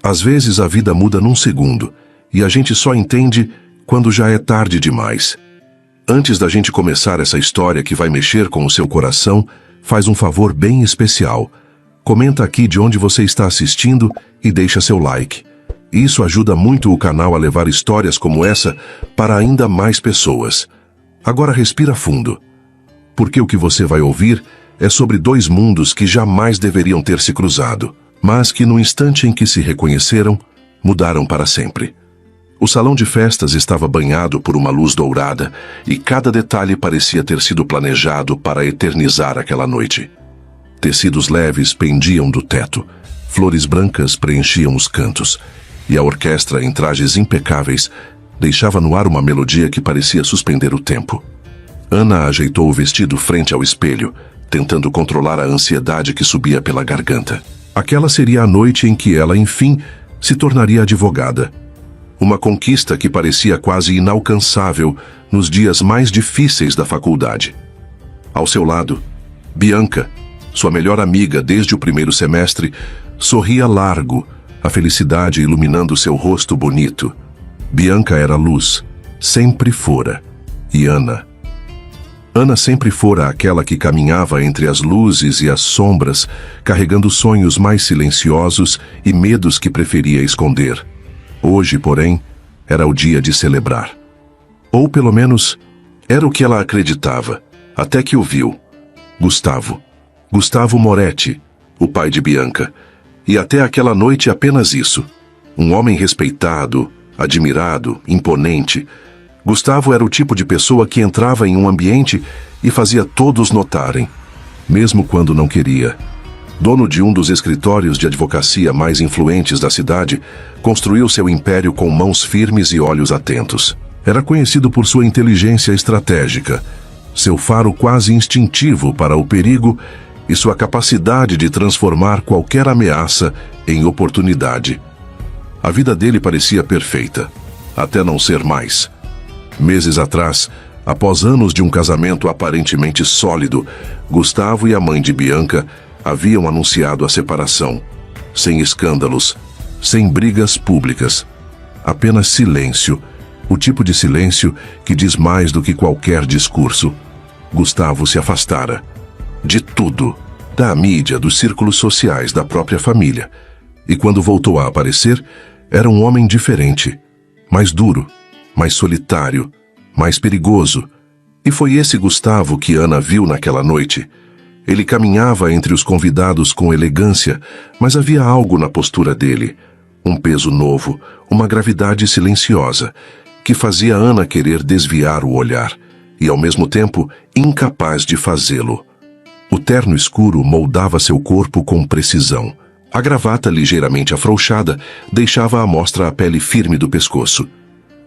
Às vezes a vida muda num segundo, e a gente só entende quando já é tarde demais. Antes da gente começar essa história que vai mexer com o seu coração, faz um favor bem especial. Comenta aqui de onde você está assistindo e deixa seu like. Isso ajuda muito o canal a levar histórias como essa para ainda mais pessoas. Agora respira fundo, porque o que você vai ouvir é sobre dois mundos que jamais deveriam ter se cruzado, mas que no instante em que se reconheceram, mudaram para sempre. O salão de festas estava banhado por uma luz dourada e cada detalhe parecia ter sido planejado para eternizar aquela noite. Tecidos leves pendiam do teto, flores brancas preenchiam os cantos, e a orquestra, em trajes impecáveis, deixava no ar uma melodia que parecia suspender o tempo. Ana ajeitou o vestido frente ao espelho, tentando controlar a ansiedade que subia pela garganta. Aquela seria a noite em que ela, enfim, se tornaria advogada. Uma conquista que parecia quase inalcançável nos dias mais difíceis da faculdade. Ao seu lado, Bianca, sua melhor amiga desde o primeiro semestre, sorria largo, a felicidade iluminando seu rosto bonito. Bianca era luz, sempre fora, e Ana sempre fora aquela que caminhava entre as luzes e as sombras, carregando sonhos mais silenciosos e medos que preferia esconder. Hoje, porém, era o dia de celebrar. Ou, pelo menos, era o que ela acreditava, até que o viu. Gustavo Moretti, o pai de Bianca. E até aquela noite apenas isso. Um homem respeitado, admirado, imponente. Gustavo era o tipo de pessoa que entrava em um ambiente e fazia todos notarem, mesmo quando não queria. Dono de um dos escritórios de advocacia mais influentes da cidade, construiu seu império com mãos firmes e olhos atentos. Era conhecido por sua inteligência estratégica, seu faro quase instintivo para o perigo e sua capacidade de transformar qualquer ameaça em oportunidade. A vida dele parecia perfeita, até não ser mais. Meses atrás, após anos de um casamento aparentemente sólido, Gustavo e a mãe de Bianca haviam anunciado a separação, sem escândalos, sem brigas públicas. Apenas silêncio, o tipo de silêncio que diz mais do que qualquer discurso. Gustavo se afastara. De tudo, da mídia, dos círculos sociais, da própria família. E quando voltou a aparecer, era um homem diferente, mais duro, mais solitário, mais perigoso. E foi esse Gustavo que Ana viu naquela noite. Ele caminhava entre os convidados com elegância, mas havia algo na postura dele, um peso novo, uma gravidade silenciosa, que fazia Ana querer desviar o olhar, e ao mesmo tempo incapaz de fazê-lo. O terno escuro moldava seu corpo com precisão. A gravata ligeiramente afrouxada deixava à mostra a pele firme do pescoço.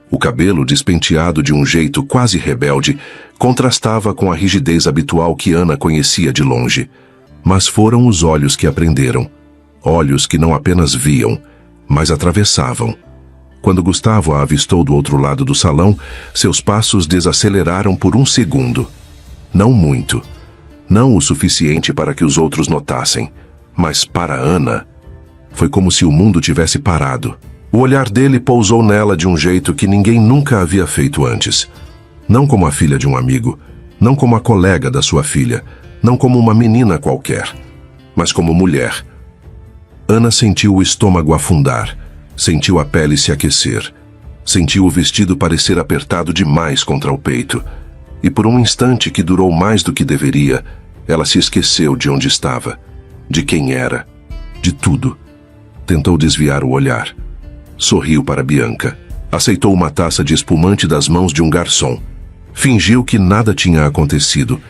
O cabelo, despenteado de um jeito quase rebelde, contrastava com a rigidez habitual que Ana conhecia de longe. Mas foram os olhos que aprenderam. Olhos que não apenas viam, mas atravessavam. Quando Gustavo a avistou do outro lado do salão, seus passos desaceleraram por um segundo. Não muito. Não o suficiente para que os outros notassem. Mas para Ana, foi como se o mundo tivesse parado. O olhar dele pousou nela de um jeito que ninguém nunca havia feito antes. Não como a filha de um amigo, não como a colega da sua filha, não como uma menina qualquer, mas como mulher. Ana sentiu o estômago afundar, sentiu a pele se aquecer, sentiu o vestido parecer apertado demais contra o peito, e por um instante que durou mais do que deveria, ela se esqueceu de onde estava, de quem era, de tudo. Tentou desviar o olhar. Sorriu para Bianca. Aceitou uma taça de espumante das mãos de um garçom. Fingiu que nada tinha acontecido,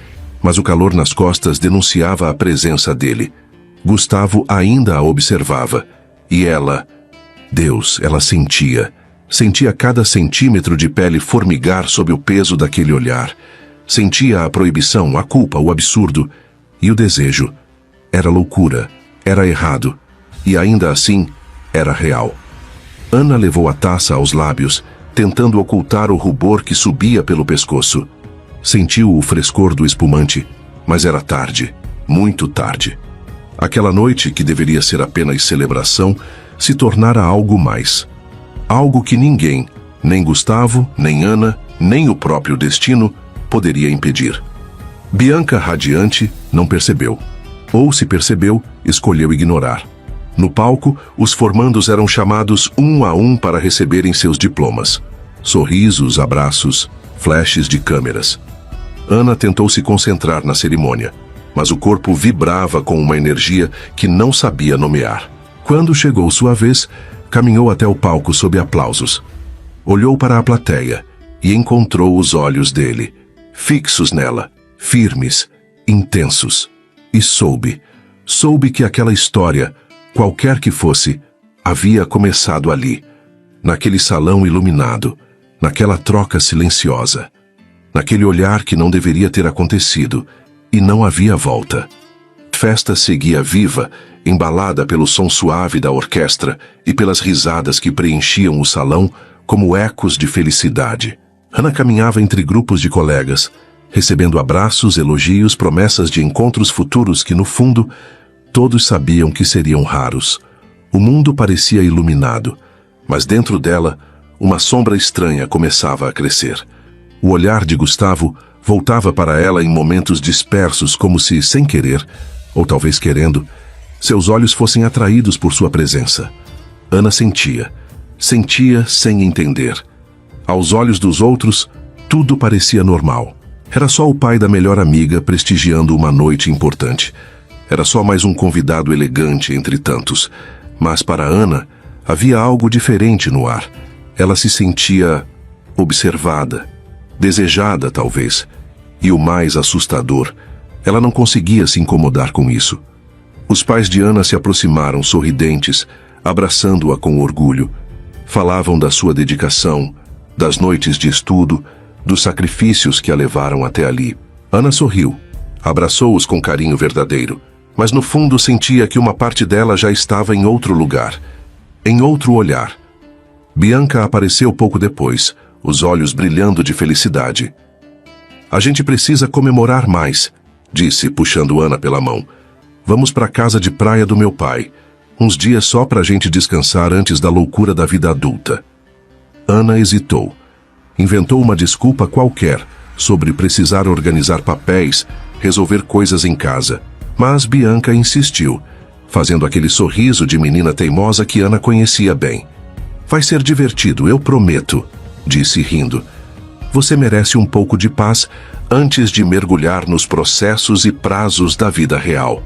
mas o calor nas costas denunciava a presença dele. Gustavo ainda a observava. E ela... Deus, ela sentia. Sentia cada centímetro de pele formigar sob o peso daquele olhar. Sentia a proibição, a culpa, o absurdo. E o desejo. Era loucura. Era errado. E ainda assim, era real. Ana levou a taça aos lábios, tentando ocultar o rubor que subia pelo pescoço. Sentiu o frescor do espumante, mas era tarde, muito tarde. Aquela noite, que deveria ser apenas celebração, se tornara algo mais. Algo que ninguém, nem Gustavo, nem Ana, nem o próprio destino, poderia impedir. Bianca, radiante, não percebeu. Ou, se percebeu, escolheu ignorar. No palco, os formandos eram chamados um a um para receberem seus diplomas. Sorrisos, abraços, flashes de câmeras. Ana tentou se concentrar na cerimônia, mas o corpo vibrava com uma energia que não sabia nomear. Quando chegou sua vez, caminhou até o palco sob aplausos. Olhou para a plateia e encontrou os olhos dele, fixos nela, firmes, intensos. E soube que aquela história, qualquer que fosse, havia começado ali, naquele salão iluminado, naquela troca silenciosa, naquele olhar que não deveria ter acontecido, e não havia volta. A festa seguia viva, embalada pelo som suave da orquestra e pelas risadas que preenchiam o salão como ecos de felicidade. Ana caminhava entre grupos de colegas, recebendo abraços, elogios, promessas de encontros futuros que, no fundo, todos sabiam que seriam raros. O mundo parecia iluminado, mas dentro dela, uma sombra estranha começava a crescer. O olhar de Gustavo voltava para ela em momentos dispersos, como se, sem querer, ou talvez querendo, seus olhos fossem atraídos por sua presença. Ana sentia sem entender. Aos olhos dos outros, tudo parecia normal. Era só o pai da melhor amiga prestigiando uma noite importante. Era só mais um convidado elegante entre tantos. Mas para Ana, havia algo diferente no ar. Ela se sentia observada, desejada talvez. E o mais assustador, ela não conseguia se incomodar com isso. Os pais de Ana se aproximaram sorridentes, abraçando-a com orgulho. Falavam da sua dedicação, das noites de estudo, dos sacrifícios que a levaram até ali. Ana sorriu, abraçou-os com carinho verdadeiro, mas no fundo sentia que uma parte dela já estava em outro lugar, em outro olhar. Bianca apareceu pouco depois, os olhos brilhando de felicidade. "A gente precisa comemorar mais", disse, puxando Ana pela mão. "Vamos para a casa de praia do meu pai. Uns dias só para a gente descansar antes da loucura da vida adulta." Ana hesitou. Inventou uma desculpa qualquer sobre precisar organizar papéis, resolver coisas em casa. Mas Bianca insistiu, fazendo aquele sorriso de menina teimosa que Ana conhecia bem. "Vai ser divertido, eu prometo", disse rindo. "Você merece um pouco de paz antes de mergulhar nos processos e prazos da vida real."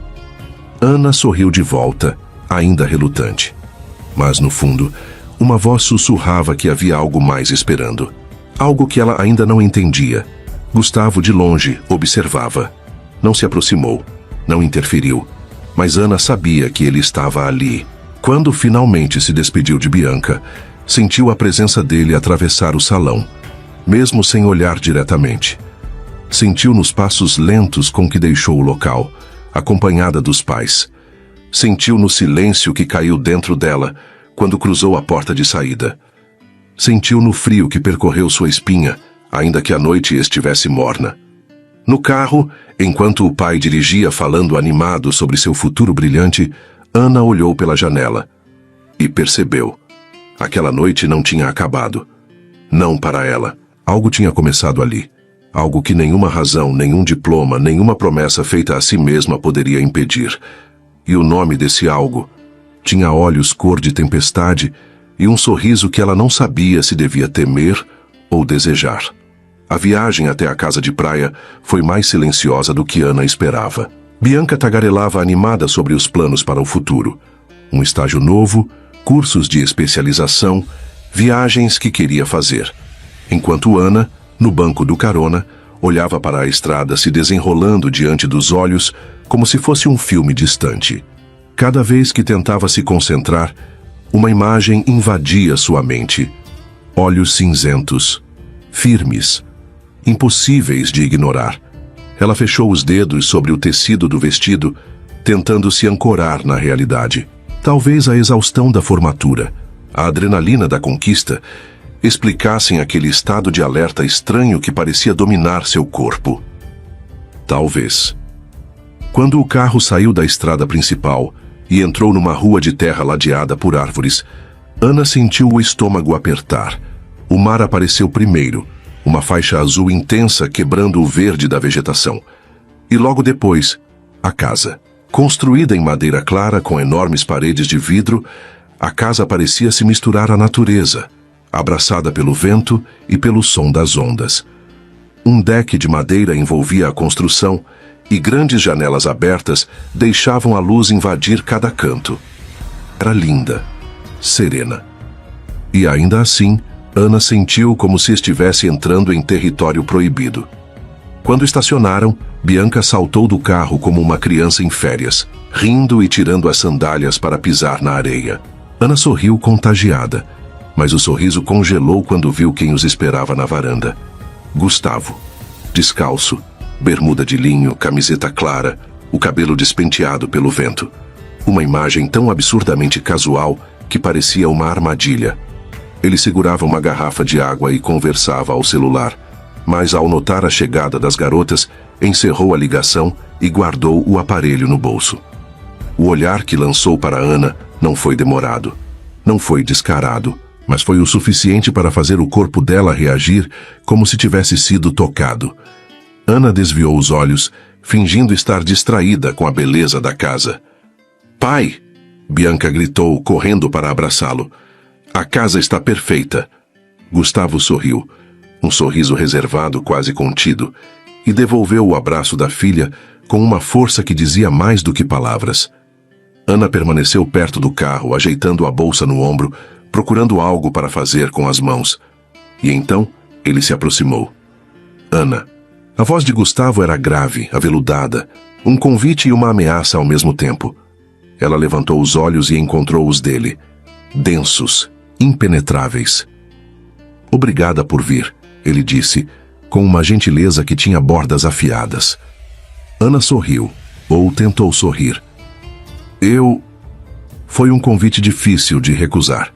Ana sorriu de volta, ainda relutante. Mas, no fundo, uma voz sussurrava que havia algo mais esperando. Algo que ela ainda não entendia. Gustavo, de longe, observava. Não se aproximou, não interferiu, mas Ana sabia que ele estava ali. Quando finalmente se despediu de Bianca, sentiu a presença dele atravessar o salão, mesmo sem olhar diretamente. Sentiu nos passos lentos com que deixou o local, acompanhada dos pais. Sentiu no silêncio que caiu dentro dela quando cruzou a porta de saída. Sentiu no frio que percorreu sua espinha, ainda que a noite estivesse morna. No carro, enquanto o pai dirigia falando animado sobre seu futuro brilhante, Ana olhou pela janela e percebeu. Aquela noite não tinha acabado. Não para ela. Algo tinha começado ali. Algo que nenhuma razão, nenhum diploma, nenhuma promessa feita a si mesma poderia impedir. E o nome desse algo tinha olhos cor de tempestade e um sorriso que ela não sabia se devia temer ou desejar. A viagem até a casa de praia foi mais silenciosa do que Ana esperava. Bianca tagarelava animada sobre os planos para o futuro. Um estágio novo, cursos de especialização, viagens que queria fazer. Enquanto Ana, no banco do carona, olhava para a estrada se desenrolando diante dos olhos como se fosse um filme distante. Cada vez que tentava se concentrar, uma imagem invadia sua mente. Olhos cinzentos, firmes, impossíveis de ignorar. Ela fechou os dedos sobre o tecido do vestido, tentando se ancorar na realidade. Talvez a exaustão da formatura, a adrenalina da conquista, explicassem aquele estado de alerta estranho que parecia dominar seu corpo. Talvez. Quando o carro saiu da estrada principal e entrou numa rua de terra ladeada por árvores, Ana sentiu o estômago apertar. O mar apareceu primeiro, uma faixa azul intensa quebrando o verde da vegetação. E logo depois, a casa. Construída em madeira clara com enormes paredes de vidro, a casa parecia se misturar à natureza, abraçada pelo vento e pelo som das ondas. Um deck de madeira envolvia a construção e grandes janelas abertas deixavam a luz invadir cada canto. Era linda, serena. E ainda assim, Ana sentiu como se estivesse entrando em território proibido. Quando estacionaram, Bianca saltou do carro como uma criança em férias, rindo e tirando as sandálias para pisar na areia. Ana sorriu contagiada, mas o sorriso congelou quando viu quem os esperava na varanda. Gustavo, descalço, bermuda de linho, camiseta clara, o cabelo despenteado pelo vento. Uma imagem tão absurdamente casual que parecia uma armadilha. Ele segurava uma garrafa de água e conversava ao celular, mas ao notar a chegada das garotas, encerrou a ligação e guardou o aparelho no bolso. O olhar que lançou para Ana não foi demorado. Não foi descarado, mas foi o suficiente para fazer o corpo dela reagir como se tivesse sido tocado. Ana desviou os olhos, fingindo estar distraída com a beleza da casa. "Pai!" Bianca gritou, correndo para abraçá-lo. "A casa está perfeita." Gustavo sorriu, um sorriso reservado, quase contido, e devolveu o abraço da filha com uma força que dizia mais do que palavras. Ana permaneceu perto do carro, ajeitando a bolsa no ombro, procurando algo para fazer com as mãos. E então, ele se aproximou. "Ana." A voz de Gustavo era grave, aveludada, um convite e uma ameaça ao mesmo tempo. Ela levantou os olhos e encontrou os dele, densos, impenetráveis. "Obrigada por vir", ele disse, com uma gentileza que tinha bordas afiadas. Ana sorriu, ou tentou sorrir. Foi um convite difícil de recusar.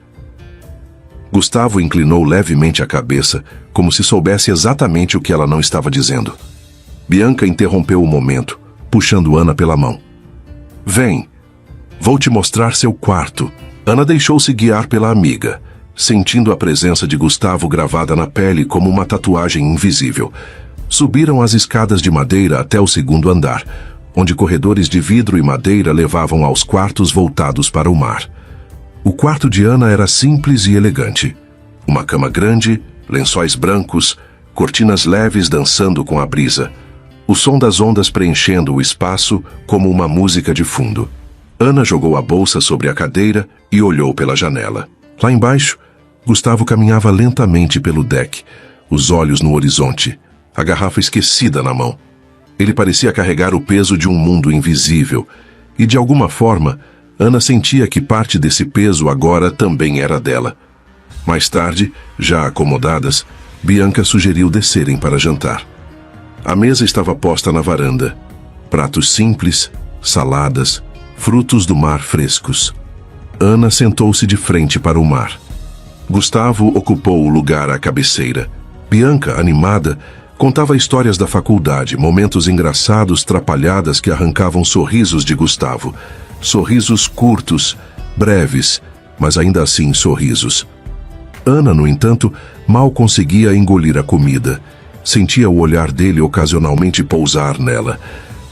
Gustavo inclinou levemente a cabeça, como se soubesse exatamente o que ela não estava dizendo. Bianca interrompeu o momento, puxando Ana pela mão. "Vem, vou te mostrar seu quarto." Ana deixou-se guiar pela amiga, sentindo a presença de Gustavo gravada na pele como uma tatuagem invisível. Subiram as escadas de madeira até o segundo andar, onde corredores de vidro e madeira levavam aos quartos voltados para o mar. O quarto de Ana era simples e elegante. Uma cama grande, lençóis brancos, cortinas leves dançando com a brisa. O som das ondas preenchendo o espaço como uma música de fundo. Ana jogou a bolsa sobre a cadeira e olhou pela janela. Lá embaixo, Gustavo caminhava lentamente pelo deck, os olhos no horizonte, a garrafa esquecida na mão. Ele parecia carregar o peso de um mundo invisível, e de alguma forma, Ana sentia que parte desse peso agora também era dela. Mais tarde, já acomodadas, Bianca sugeriu descerem para jantar. A mesa estava posta na varanda. Pratos simples, saladas, frutos do mar frescos. Ana sentou-se de frente para o mar. Gustavo ocupou o lugar à cabeceira. Bianca, animada, contava histórias da faculdade, momentos engraçados, trapalhadas que arrancavam sorrisos de Gustavo. Sorrisos curtos, breves, mas ainda assim sorrisos. Ana, no entanto, mal conseguia engolir a comida. Sentia o olhar dele ocasionalmente pousar nela,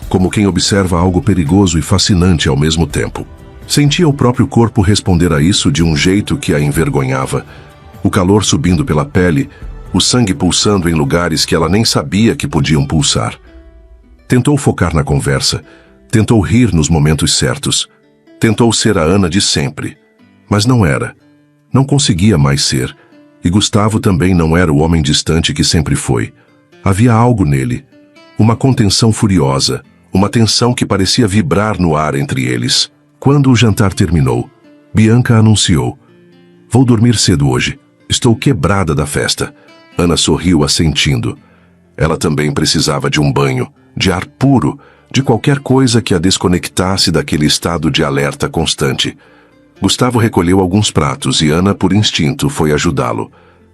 como quem observa algo perigoso e fascinante ao mesmo tempo. Sentia o próprio corpo responder a isso de um jeito que a envergonhava. O calor subindo pela pele, o sangue pulsando em lugares que ela nem sabia que podiam pulsar. Tentou focar na conversa, tentou rir nos momentos certos, tentou ser a Ana de sempre, mas não era. Não conseguia mais ser, e Gustavo também não era o homem distante que sempre foi. Havia algo nele, uma contenção furiosa, uma tensão que parecia vibrar no ar entre eles. Quando o jantar terminou, Bianca anunciou: "Vou dormir cedo hoje, estou quebrada da festa." Ana sorriu assentindo. Ela também precisava de um banho, de ar puro, de qualquer coisa que a desconectasse daquele estado de alerta constante. Gustavo recolheu alguns pratos e Ana, por instinto, foi ajudá-lo.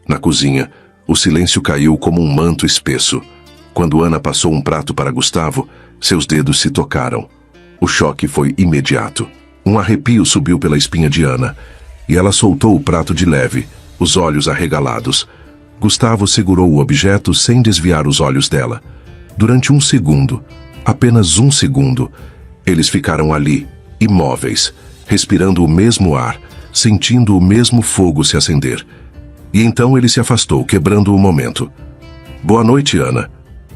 Na cozinha, o silêncio caiu como um manto espesso. Quando Ana passou um prato para Gustavo, Seus dedos se tocaram. O choque foi imediato. Um arrepio subiu pela espinha de Ana, e ela soltou o prato de leve, os olhos arregalados. Gustavo segurou o objeto sem desviar os olhos dela. Durante um segundo, apenas um segundo, eles ficaram ali, imóveis, respirando o mesmo ar, sentindo o mesmo fogo se acender. E então ele se afastou, quebrando o momento. "Boa noite, Ana",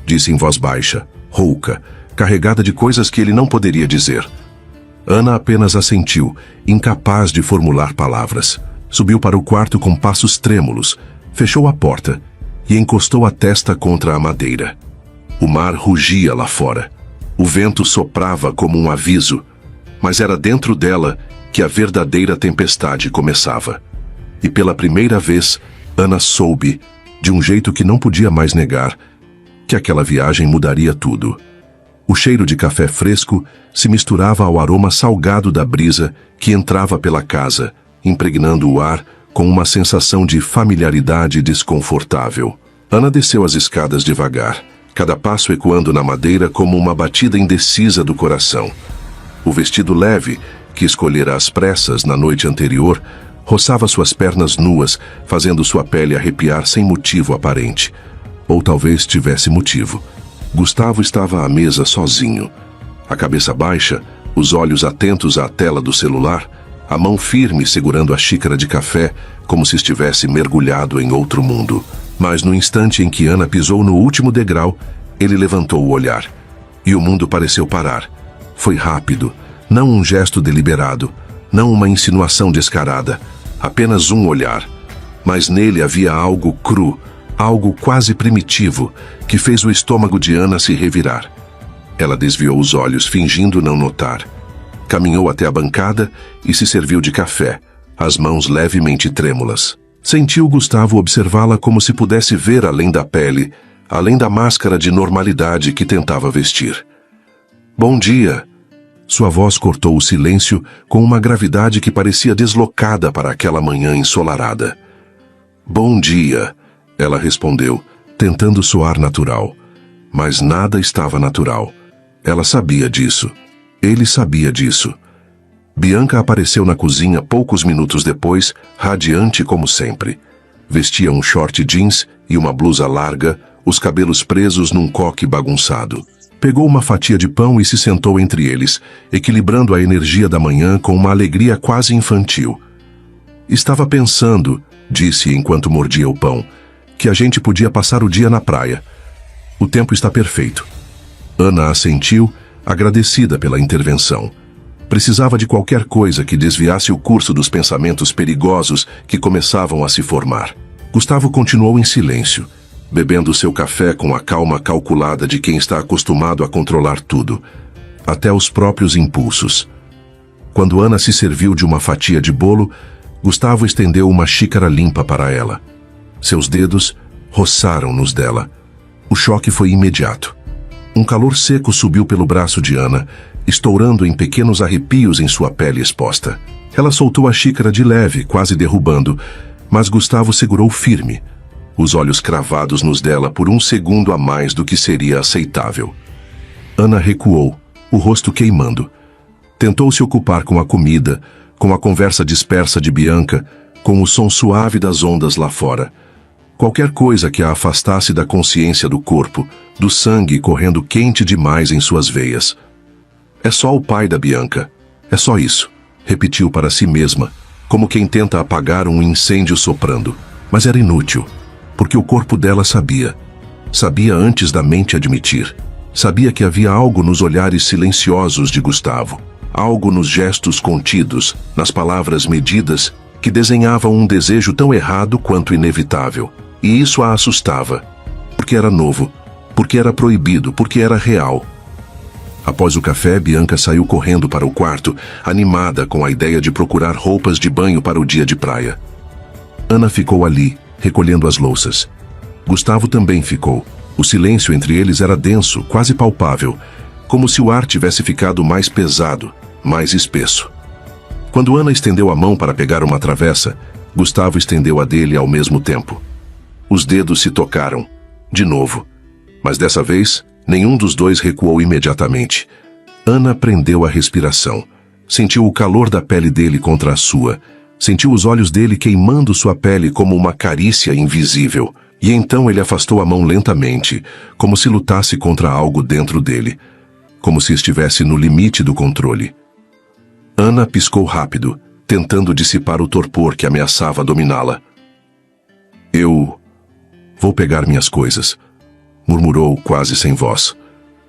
disse em voz baixa, rouca, carregada de coisas que ele não poderia dizer. Ana apenas assentiu, incapaz de formular palavras. Subiu para o quarto com passos trêmulos, fechou a porta e encostou a testa contra a madeira. O mar rugia lá fora. O vento soprava como um aviso, mas era dentro dela que a verdadeira tempestade começava. E pela primeira vez, Ana soube, de um jeito que não podia mais negar, que aquela viagem mudaria tudo. O cheiro de café fresco se misturava ao aroma salgado da brisa que entrava pela casa, impregnando o ar com uma sensação de familiaridade desconfortável. Ana desceu as escadas devagar, cada passo ecoando na madeira como uma batida indecisa do coração. O vestido leve, que escolhera às pressas na noite anterior, roçava suas pernas nuas, fazendo sua pele arrepiar sem motivo aparente. Ou talvez tivesse motivo. Gustavo estava à mesa sozinho. A cabeça baixa, os olhos atentos à tela do celular, a mão firme segurando a xícara de café, como se estivesse mergulhado em outro mundo. Mas no instante em que Ana pisou no último degrau, ele levantou o olhar. E o mundo pareceu parar. Foi rápido, não um gesto deliberado, não uma insinuação descarada, apenas um olhar. Mas nele havia algo cru, algo quase primitivo, que fez o estômago de Ana se revirar. Ela desviou os olhos, fingindo não notar. Caminhou até a bancada e se serviu de café, as mãos levemente trêmulas. Sentiu Gustavo observá-la como se pudesse ver além da pele, além da máscara de normalidade que tentava vestir. "Bom dia." Sua voz cortou o silêncio com uma gravidade que parecia deslocada para aquela manhã ensolarada. "Bom dia", ela respondeu, tentando soar natural. Mas nada estava natural. Ela sabia disso. Ele sabia disso. Bianca apareceu na cozinha poucos minutos depois, radiante como sempre. Vestia um short jeans e uma blusa larga, os cabelos presos num coque bagunçado. Pegou uma fatia de pão e se sentou entre eles, equilibrando a energia da manhã com uma alegria quase infantil. "Estava pensando", disse enquanto mordia o pão, "que a gente podia passar o dia na praia. O tempo está perfeito." Ana assentiu, agradecida pela intervenção. Precisava de qualquer coisa que desviasse o curso dos pensamentos perigosos que começavam a se formar. Gustavo continuou em silêncio, bebendo seu café com a calma calculada de quem está acostumado a controlar tudo, até os próprios impulsos. Quando Ana se serviu de uma fatia de bolo, Gustavo estendeu uma xícara limpa para ela. Seus dedos roçaram nos dela. O choque foi imediato. Um calor seco subiu pelo braço de Ana, estourando em pequenos arrepios em sua pele exposta. Ela soltou a xícara de leve, quase derrubando, mas Gustavo segurou firme, os olhos cravados nos dela por um segundo a mais do que seria aceitável. Ana recuou, o rosto queimando. Tentou se ocupar com a comida, com a conversa dispersa de Bianca, com o som suave das ondas lá fora. Qualquer coisa que a afastasse da consciência do corpo, do sangue correndo quente demais em suas veias. "É só o pai da Bianca. É só isso", repetiu para si mesma, como quem tenta apagar um incêndio soprando. Mas era inútil, porque o corpo dela sabia. Sabia antes da mente admitir. Sabia que havia algo nos olhares silenciosos de Gustavo, algo nos gestos contidos, nas palavras medidas, que desenhavam um desejo tão errado quanto inevitável. E isso a assustava, porque era novo, porque era proibido, porque era real. Após o café, Bianca saiu correndo para o quarto, animada com a ideia de procurar roupas de banho para o dia de praia. Ana ficou ali, recolhendo as louças. Gustavo também ficou. O silêncio entre eles era denso, quase palpável, como se o ar tivesse ficado mais pesado, mais espesso. Quando Ana estendeu a mão para pegar uma travessa, Gustavo estendeu a dele ao mesmo tempo. Os dedos se tocaram, de novo, mas dessa vez Nenhum dos dois recuou imediatamente. Ana prendeu a respiração. Sentiu o calor da pele dele contra a sua. Sentiu os olhos dele queimando sua pele como uma carícia invisível. E então ele afastou a mão lentamente, como se lutasse contra algo dentro dele. Como se estivesse no limite do controle. Ana piscou rápido, tentando dissipar o torpor que ameaçava dominá-la. Eu vou pegar minhas coisas, murmurou quase sem voz.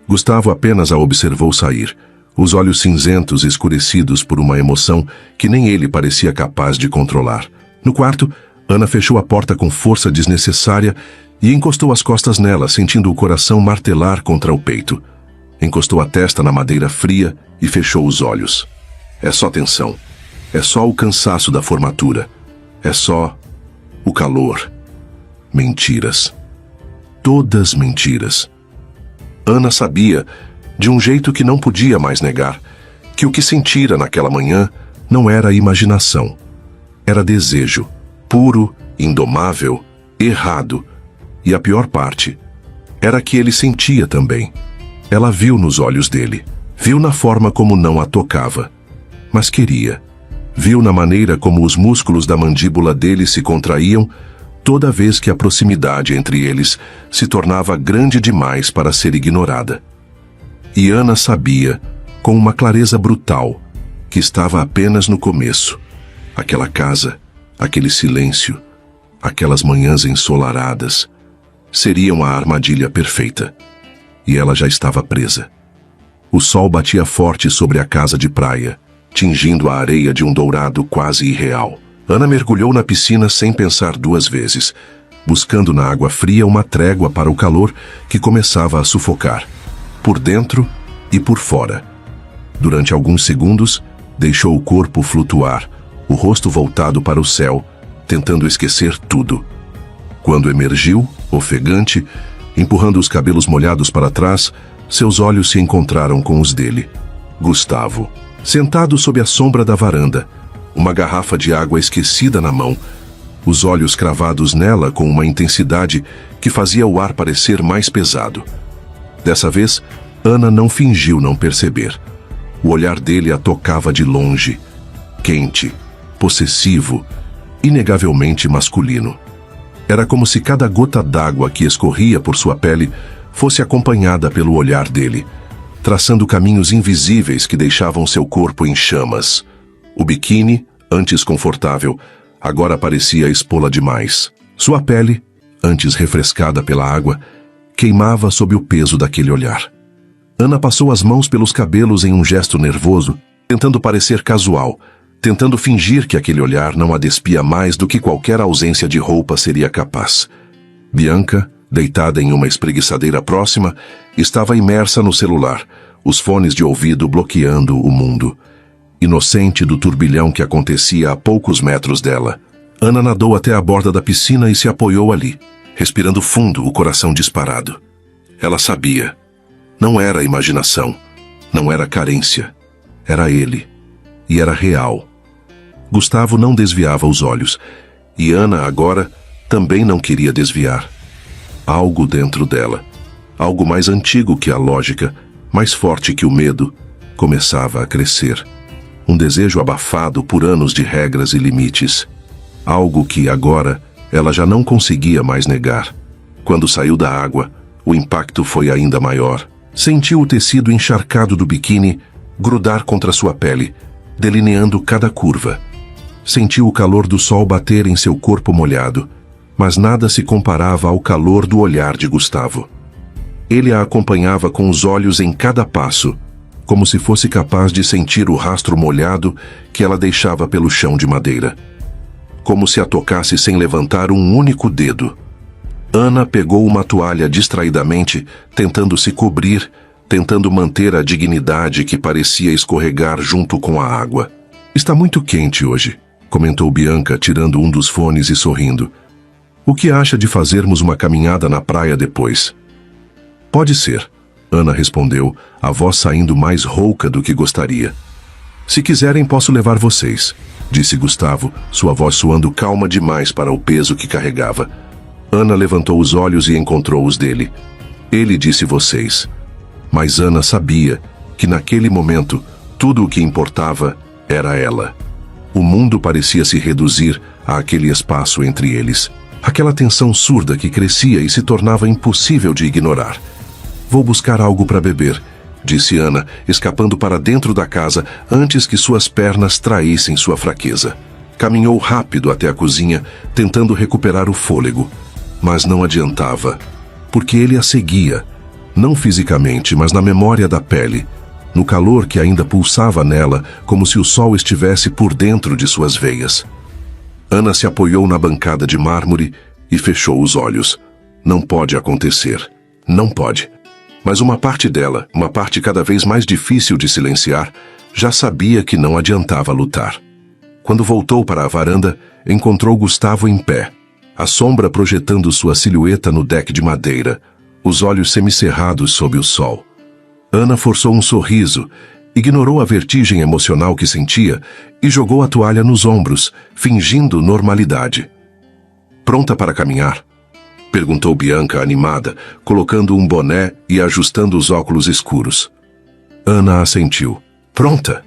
Gustavo apenas a observou sair, os olhos cinzentos escurecidos por uma emoção que nem ele parecia capaz de controlar. No quarto, Ana fechou a porta com força desnecessária e encostou as costas nela, sentindo o coração martelar contra o peito. Encostou a testa na madeira fria e fechou os olhos. É só tensão. É só o cansaço da formatura. É só o calor. Mentiras. Todas mentiras. Ana sabia, de um jeito que não podia mais negar, que o que sentira naquela manhã não era imaginação. Era desejo, puro, indomável, errado. E a pior parte era que ele sentia também. Ela viu nos olhos dele, viu na forma como não a tocava, mas queria. Viu na maneira como os músculos da mandíbula dele se contraíam toda vez que a proximidade entre eles se tornava grande demais para ser ignorada. E Ana sabia, com uma clareza brutal, que estava apenas no começo. Aquela casa, aquele silêncio, aquelas manhãs ensolaradas, seriam a armadilha perfeita. E ela já estava presa. O sol batia forte sobre a casa de praia, tingindo a areia de um dourado quase irreal. Ana mergulhou na piscina sem pensar duas vezes, buscando na água fria uma trégua para o calor que começava a sufocar, por dentro e por fora. Durante alguns segundos, deixou o corpo flutuar, o rosto voltado para o céu, tentando esquecer tudo. Quando emergiu, ofegante, empurrando os cabelos molhados para trás, seus olhos se encontraram com os dele. Gustavo, sentado sob a sombra da varanda, uma garrafa de água esquecida na mão, os olhos cravados nela com uma intensidade que fazia o ar parecer mais pesado. Dessa vez, Ana não fingiu não perceber. O olhar dele a tocava de longe, quente, possessivo, inegavelmente masculino. Era como se cada gota d'água que escorria por sua pele fosse acompanhada pelo olhar dele, traçando caminhos invisíveis que deixavam seu corpo em chamas. O biquíni, antes confortável, agora parecia expô-la demais. Sua pele, antes refrescada pela água, queimava sob o peso daquele olhar. Ana passou as mãos pelos cabelos em um gesto nervoso, tentando parecer casual, tentando fingir que aquele olhar não a despia mais do que qualquer ausência de roupa seria capaz. Bianca, deitada em uma espreguiçadeira próxima, estava imersa no celular, os fones de ouvido bloqueando o mundo. Inocente do turbilhão que acontecia a poucos metros dela, Ana nadou até a borda da piscina e se apoiou ali, respirando fundo, o coração disparado. Ela sabia. Não era imaginação, não era carência. Era ele. E era real. Gustavo não desviava os olhos, e Ana agora também não queria desviar. Algo dentro dela, algo mais antigo que a lógica, mais forte que o medo, começava a crescer. Um desejo abafado por anos de regras e limites. Algo que, agora, ela já não conseguia mais negar. Quando saiu da água, o impacto foi ainda maior. Sentiu o tecido encharcado do biquíni grudar contra sua pele, delineando cada curva. Sentiu o calor do sol bater em seu corpo molhado, mas nada se comparava ao calor do olhar de Gustavo. Ele a acompanhava com os olhos em cada passo, como se fosse capaz de sentir o rastro molhado que ela deixava pelo chão de madeira. Como se a tocasse sem levantar um único dedo. Ana pegou uma toalha distraidamente, tentando se cobrir, tentando manter a dignidade que parecia escorregar junto com a água. Está muito quente hoje, comentou Bianca, tirando um dos fones e sorrindo. O que acha de fazermos uma caminhada na praia depois? Pode ser, Ana respondeu, a voz saindo mais rouca do que gostaria. Se quiserem, posso levar vocês, disse Gustavo, sua voz soando calma demais para o peso que carregava. Ana levantou os olhos e encontrou os dele. Ele disse vocês. Mas Ana sabia que naquele momento tudo o que importava era ela. O mundo parecia se reduzir àquele espaço entre eles. Aquela tensão surda que crescia e se tornava impossível de ignorar. Vou buscar algo para beber, disse Ana, escapando para dentro da casa antes que suas pernas traíssem sua fraqueza. Caminhou rápido até a cozinha, tentando recuperar o fôlego. Mas não adiantava, porque ele a seguia, não fisicamente, mas na memória da pele, no calor que ainda pulsava nela, como se o sol estivesse por dentro de suas veias. Ana se apoiou na bancada de mármore e fechou os olhos. Não pode acontecer. Não pode. Mas uma parte dela, uma parte cada vez mais difícil de silenciar, já sabia que não adiantava lutar. Quando voltou para a varanda, encontrou Gustavo em pé, a sombra projetando sua silhueta no deck de madeira, os olhos semicerrados sob o sol. Ana forçou um sorriso, ignorou a vertigem emocional que sentia e jogou a toalha nos ombros, fingindo normalidade. Pronta para caminhar? Perguntou Bianca animada, colocando um boné e ajustando os óculos escuros. Ana assentiu. Pronta?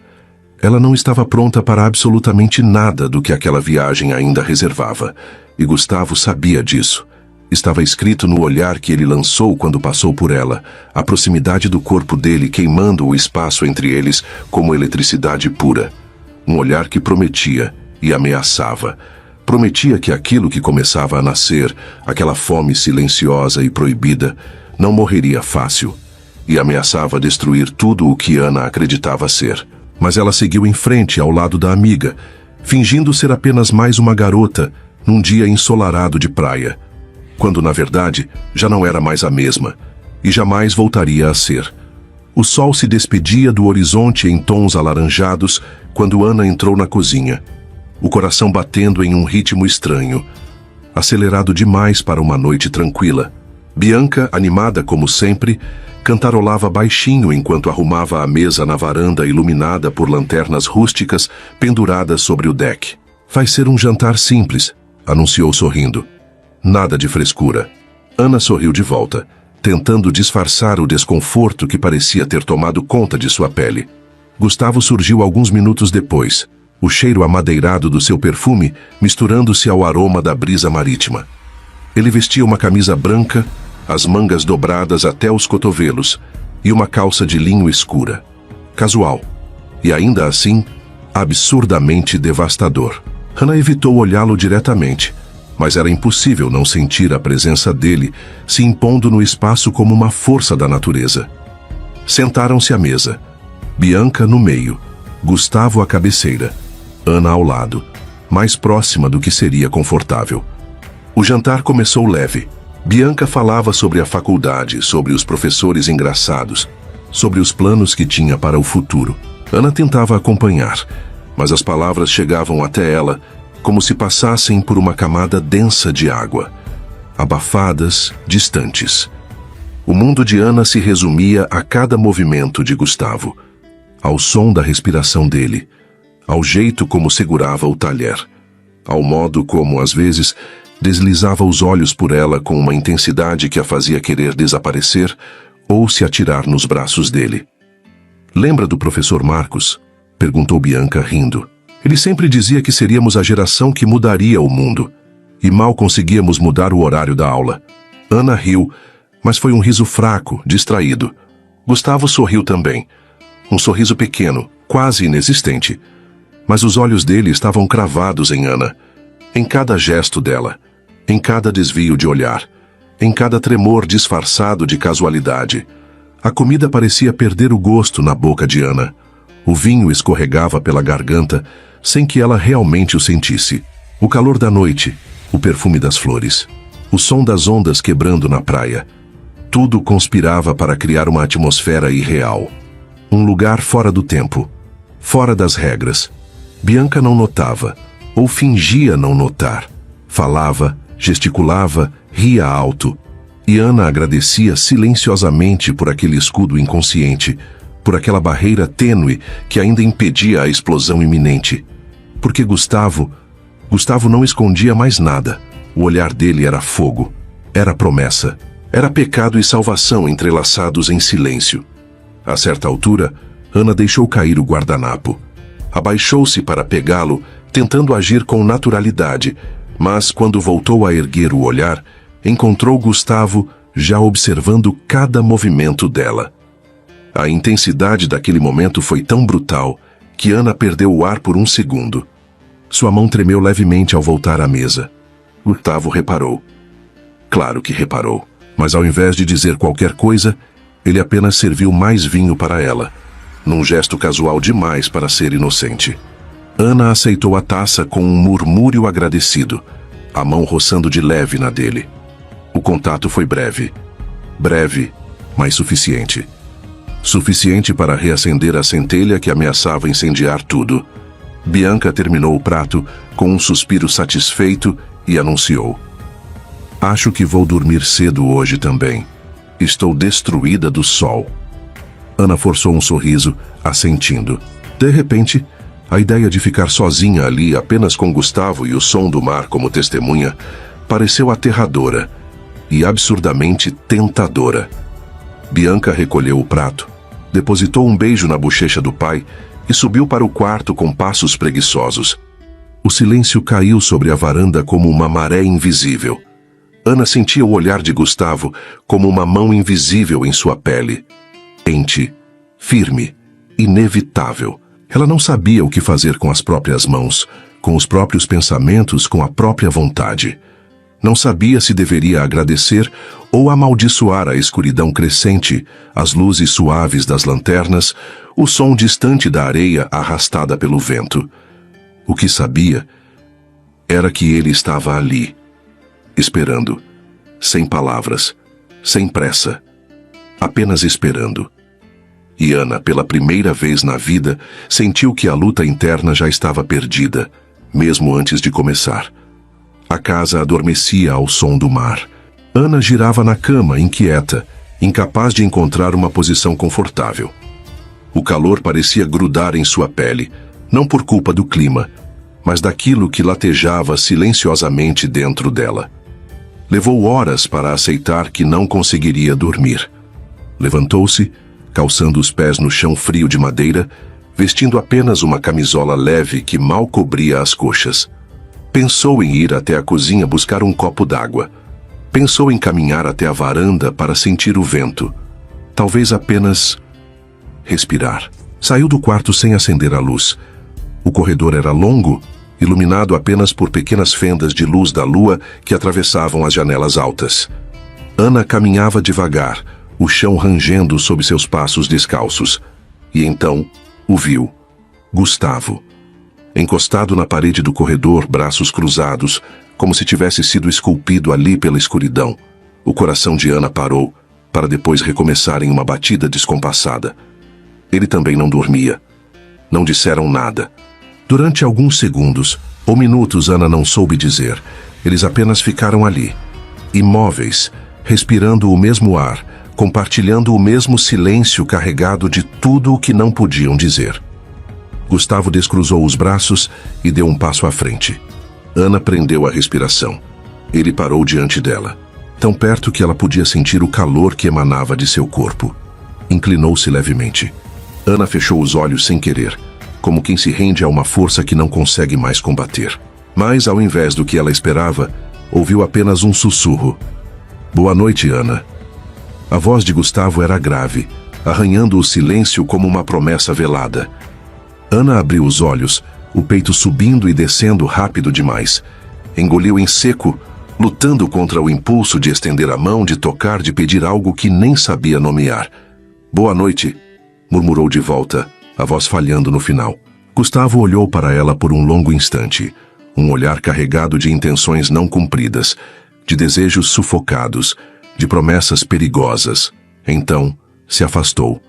Ela não estava pronta para absolutamente nada do que aquela viagem ainda reservava, e Gustavo sabia disso. Estava escrito no olhar que ele lançou quando passou por ela, a proximidade do corpo dele queimando o espaço entre eles como eletricidade pura. Um olhar que prometia e ameaçava. Prometia que aquilo que começava a nascer, aquela fome silenciosa e proibida, não morreria fácil, e ameaçava destruir tudo o que Ana acreditava ser. Mas ela seguiu em frente ao lado da amiga, fingindo ser apenas mais uma garota num dia ensolarado de praia, quando na verdade já não era mais a mesma, e jamais voltaria a ser. O sol se despedia do horizonte em tons alaranjados quando Ana entrou na cozinha, o coração batendo em um ritmo estranho, acelerado demais para uma noite tranquila. Bianca, animada como sempre, cantarolava baixinho enquanto arrumava a mesa na varanda iluminada por lanternas rústicas penduradas sobre o deck. Vai ser um jantar simples, anunciou sorrindo. Nada de frescura. Ana sorriu de volta, tentando disfarçar o desconforto que parecia ter tomado conta de sua pele. Gustavo surgiu alguns minutos depois, o cheiro amadeirado do seu perfume misturando-se ao aroma da brisa marítima. Ele vestia uma camisa branca, as mangas dobradas até os cotovelos, e uma calça de linho escura. Casual. E ainda assim, absurdamente devastador. Ana evitou olhá-lo diretamente, mas era impossível não sentir a presença dele se impondo no espaço como uma força da natureza. Sentaram-se à mesa. Bianca no meio, Gustavo à cabeceira, Ana ao lado, mais próxima do que seria confortável. O jantar começou leve. Bianca falava sobre a faculdade, sobre os professores engraçados, sobre os planos que tinha para o futuro. Ana tentava acompanhar, mas as palavras chegavam até ela como se passassem por uma camada densa de água, abafadas, distantes. O mundo de Ana se resumia a cada movimento de Gustavo, ao som da respiração dele, ao jeito como segurava o talher, ao modo como, às vezes, deslizava os olhos por ela com uma intensidade que a fazia querer desaparecer ou se atirar nos braços dele. Lembra do professor Marcos? Perguntou Bianca rindo. Ele sempre dizia que seríamos a geração que mudaria o mundo, e mal conseguíamos mudar o horário da aula. Ana riu, mas foi um riso fraco, distraído. Gustavo sorriu também. Um sorriso pequeno, quase inexistente. Mas os olhos dele estavam cravados em Ana, em cada gesto dela, em cada desvio de olhar, em cada tremor disfarçado de casualidade. A comida parecia perder o gosto na boca de Ana. O vinho escorregava pela garganta, sem que ela realmente o sentisse. O calor da noite, o perfume das flores, o som das ondas quebrando na praia. Tudo conspirava para criar uma atmosfera irreal. Um lugar fora do tempo, fora das regras. Bianca não notava, ou fingia não notar. Falava, gesticulava, ria alto. E Ana agradecia silenciosamente por aquele escudo inconsciente, por aquela barreira tênue que ainda impedia a explosão iminente. Porque Gustavo não escondia mais nada. O olhar dele era fogo, era promessa, Era pecado e salvação entrelaçados em silêncio. A certa altura, Ana deixou cair o guardanapo. Abaixou-se para pegá-lo, tentando agir com naturalidade, mas quando voltou a erguer o olhar, encontrou Gustavo já observando cada movimento dela. A intensidade daquele momento foi tão brutal que Ana perdeu o ar por um segundo. Sua mão tremeu levemente ao voltar à mesa. Gustavo reparou. Claro que reparou, mas ao invés de dizer qualquer coisa, ele apenas serviu mais vinho para ela, num gesto casual demais para ser inocente. Ana aceitou a taça com um murmúrio agradecido, a mão roçando de leve na dele. O contato foi breve. Breve, mas suficiente. Suficiente para reacender a centelha que ameaçava incendiar tudo. Bianca terminou o prato com um suspiro satisfeito e anunciou: "Acho que vou dormir cedo hoje também. Estou destruída do sol." Ana forçou um sorriso, assentindo. De repente, a ideia de ficar sozinha ali apenas com Gustavo e o som do mar como testemunha pareceu aterradora e absurdamente tentadora. Bianca recolheu o prato, depositou um beijo na bochecha do pai e subiu para o quarto com passos preguiçosos. O silêncio caiu sobre a varanda como uma maré invisível. Ana sentia o olhar de Gustavo como uma mão invisível em sua pele. Quente, firme, inevitável. Ela não sabia o que fazer com as próprias mãos, com os próprios pensamentos, com a própria vontade. Não sabia se deveria agradecer ou amaldiçoar a escuridão crescente, as luzes suaves das lanternas, o som distante da areia arrastada pelo vento. O que sabia era que ele estava ali, esperando, sem palavras, sem pressa, apenas esperando. E Ana, pela primeira vez na vida, sentiu que a luta interna já estava perdida, mesmo antes de começar. A casa adormecia ao som do mar. Ana girava na cama, inquieta, incapaz de encontrar uma posição confortável. O calor parecia grudar em sua pele, não por culpa do clima, mas daquilo que latejava silenciosamente dentro dela. Levou horas para aceitar que não conseguiria dormir. Levantou-se, calçando os pés no chão frio de madeira, vestindo apenas uma camisola leve que mal cobria as coxas. Pensou em ir até a cozinha buscar um copo d'água. Pensou em caminhar até a varanda para sentir o vento. Talvez apenas respirar. Saiu do quarto sem acender a luz. O corredor era longo, iluminado apenas por pequenas fendas de luz da lua que atravessavam as janelas altas. Ana caminhava devagar, o chão rangendo sob seus passos descalços. E então o viu. Gustavo. Encostado na parede do corredor, braços cruzados, como se tivesse sido esculpido ali pela escuridão. O coração de Ana parou, para depois recomeçar em uma batida descompassada. Ele também não dormia. Não disseram nada. Durante alguns segundos, ou minutos, Ana não soube dizer. Eles apenas ficaram ali, imóveis, respirando o mesmo ar, compartilhando o mesmo silêncio carregado de tudo o que não podiam dizer. Gustavo descruzou os braços e deu um passo à frente. Ana prendeu a respiração. Ele parou diante dela, tão perto que ela podia sentir o calor que emanava de seu corpo. Inclinou-se levemente. Ana fechou os olhos sem querer, como quem se rende a uma força que não consegue mais combater. Mas, ao invés do que ela esperava, ouviu apenas um sussurro. "Boa noite, Ana." A voz de Gustavo era grave, arranhando o silêncio como uma promessa velada. Ana abriu os olhos, o peito subindo e descendo rápido demais. Engoliu em seco, lutando contra o impulso de estender a mão, de tocar, de pedir algo que nem sabia nomear. "Boa noite", murmurou de volta, a voz falhando no final. Gustavo olhou para ela por um longo instante, um olhar carregado de intenções não cumpridas, de desejos sufocados, de promessas perigosas. Então, se afastou.